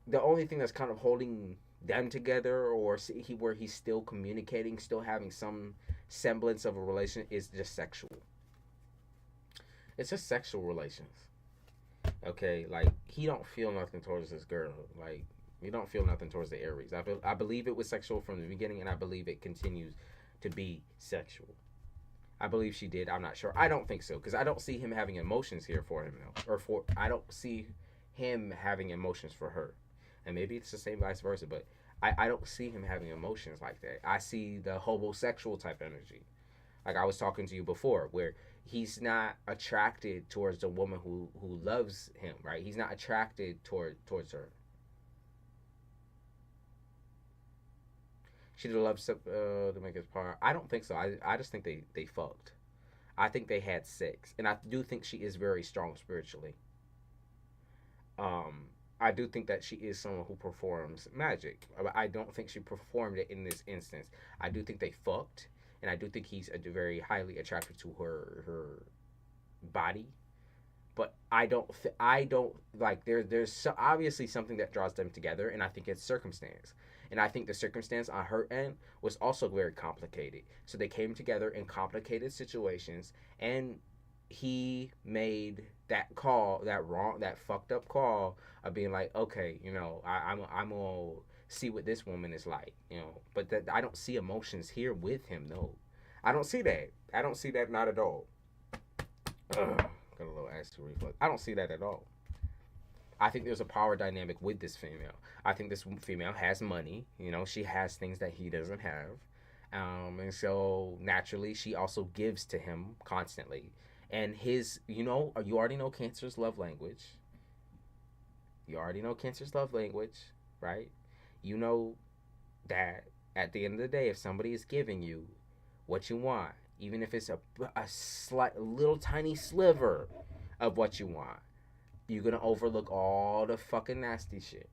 the only thing that's kind of holding them together, or where he's still communicating, still having some semblance of a relation, is just sexual. It's just sexual relations. Okay, like he don't feel nothing towards this girl. Like you don't feel nothing towards the Aries. I believe it was sexual from the beginning, and I believe it continues to be sexual. I believe she did. I'm not sure. I don't think so because I don't see him having emotions here for him though, or for I don't see him having emotions for her, and maybe it's the same vice versa. But I don't see him having emotions like that. I see the homosexual type energy, like I was talking to you before, where he's not attracted towards the woman who loves him, right? He's not attracted towards her. She loves to make his part. I don't think so. I just think they fucked. I think they had sex, and I do think she is very strong spiritually. I do think that she is someone who performs magic. I don't think she performed it in this instance. I do think they fucked, and I do think he's very highly attracted to her body. But I don't like there's obviously something that draws them together, and I think it's circumstance. And I think the circumstance on her end was also very complicated. So they came together in complicated situations, and he made that call, that fucked up call of being like, okay, you know, I'm gonna see what this woman is like, you know. But that I don't see emotions here with him, no. I don't see that. I don't see that, not at all. Ugh, got a little acid reflux. I don't see that at all. I think there's a power dynamic with this female. I think this female has money. You know, she has things that he doesn't have. And so naturally, she also gives to him constantly. And you already know Cancer's love language. You already know Cancer's love language, right? You know that at the end of the day, if somebody is giving you what you want, even if it's a slight, little tiny sliver of what you want, you're gonna overlook all the fucking nasty shit.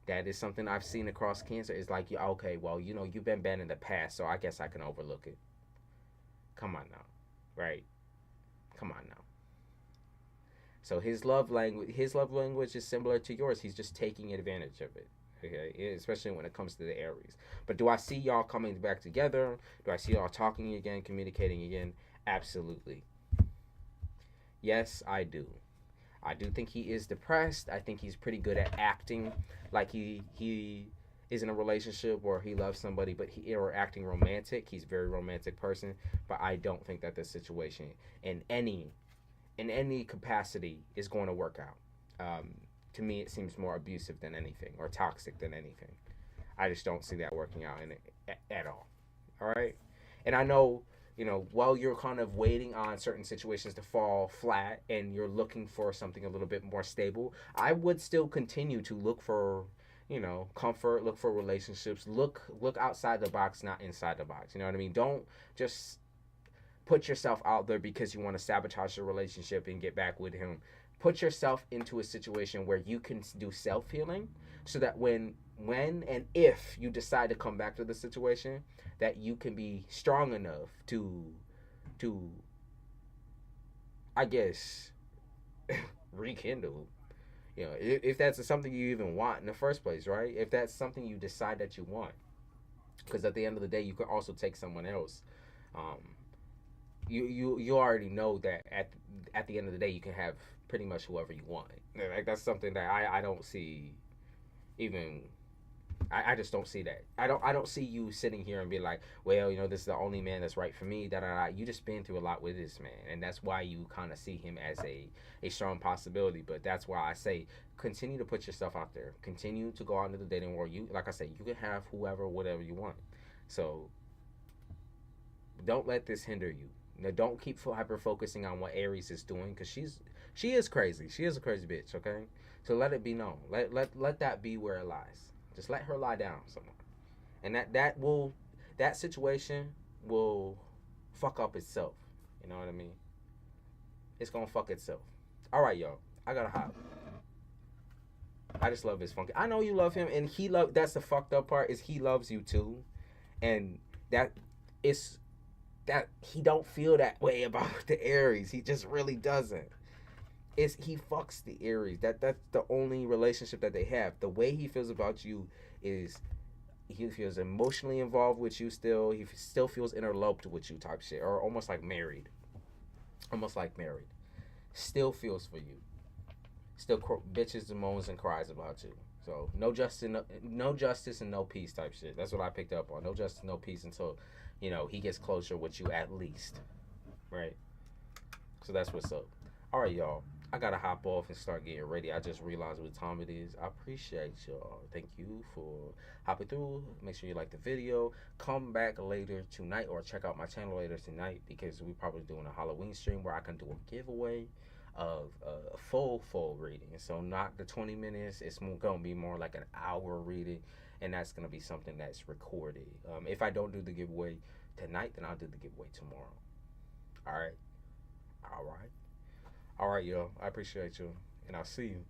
That is something I've seen across Cancer. It's like, okay, well, you know, you've been bad in the past, so I guess I can overlook it. Come on now, right? Come on now. So his love language is similar to yours. He's just taking advantage of it. Okay, especially when it comes to the Aries. But do I see y'all coming back together? Do I see y'all talking again, communicating again? Absolutely. Yes, I do. I do think he is depressed. I think he's pretty good at acting like he is in a relationship where he loves somebody, but or acting romantic. He's a very romantic person, but I don't think that the situation in any capacity is going to work out. To me, it seems more abusive than anything, or toxic than anything. I just don't see that working out in it at all. All right, and I know, you know, while you're kind of waiting on certain situations to fall flat and you're looking for something a little bit more stable, I would still continue to look for, you know, comfort, look for relationships, look outside the box, not inside the box. You know what I mean? Don't just put yourself out there because you want to sabotage your relationship and get back with him. Put yourself into a situation where you can do self-healing, so that when and if you decide to come back to the situation, that you can be strong enough to I guess rekindle. You know, if that's something you even want in the first place, right? If that's something you decide that you want, because at the end of the day, you can also take someone else. Um, you already know that at the end of the day, you can have pretty much whoever you want. Like that's something that I don't see even I just don't see that. I don't see you sitting here and be like, well, this is the only man that's right for me. Da da da. You just been through a lot with this man, and that's why you kind of see him as a strong possibility. But that's why I say continue to put yourself out there. Continue to go out into the dating world. You, like I said, you can have whoever, whatever you want. So don't let this hinder you. Don't keep hyper focusing on what Aries is doing, because she is crazy. She is a crazy bitch. Okay, so let it be known. Let that be where it lies. Just let her lie down somewhere, and that situation will fuck up itself. You know what I mean? It's gonna fuck itself. All right, y'all. I gotta hop. I just love his funky. I know you love him, and he love. That's the fucked up part, is he loves you too, and that it's that he don't feel that way about the Aries. He just really doesn't. It's he fucks the Aries. That's the only relationship that they have. The way he feels about you is he feels emotionally involved with you still. He still feels interloped with you type shit, or almost like married. Almost like married. Still feels for you. Still bitches and moans and cries about you. So no justice, no justice and no peace type shit. That's what I picked up on. No justice, no peace until he gets closer with you at least, right? So that's what's up. All right, y'all. I gotta hop off and start getting ready. I just realized what time it is. I appreciate y'all. Thank you for hopping through. Make sure you like the video. Come back later tonight, or check out my channel later tonight, because we're probably doing a Halloween stream where I can do a giveaway of a full reading. So not the 20 minutes. It's gonna be more like an hour reading, and that's gonna be something that's recorded. If I don't do the giveaway tonight, then I'll do the giveaway tomorrow. All right. All right. All right, y'all. I appreciate you, and I'll see you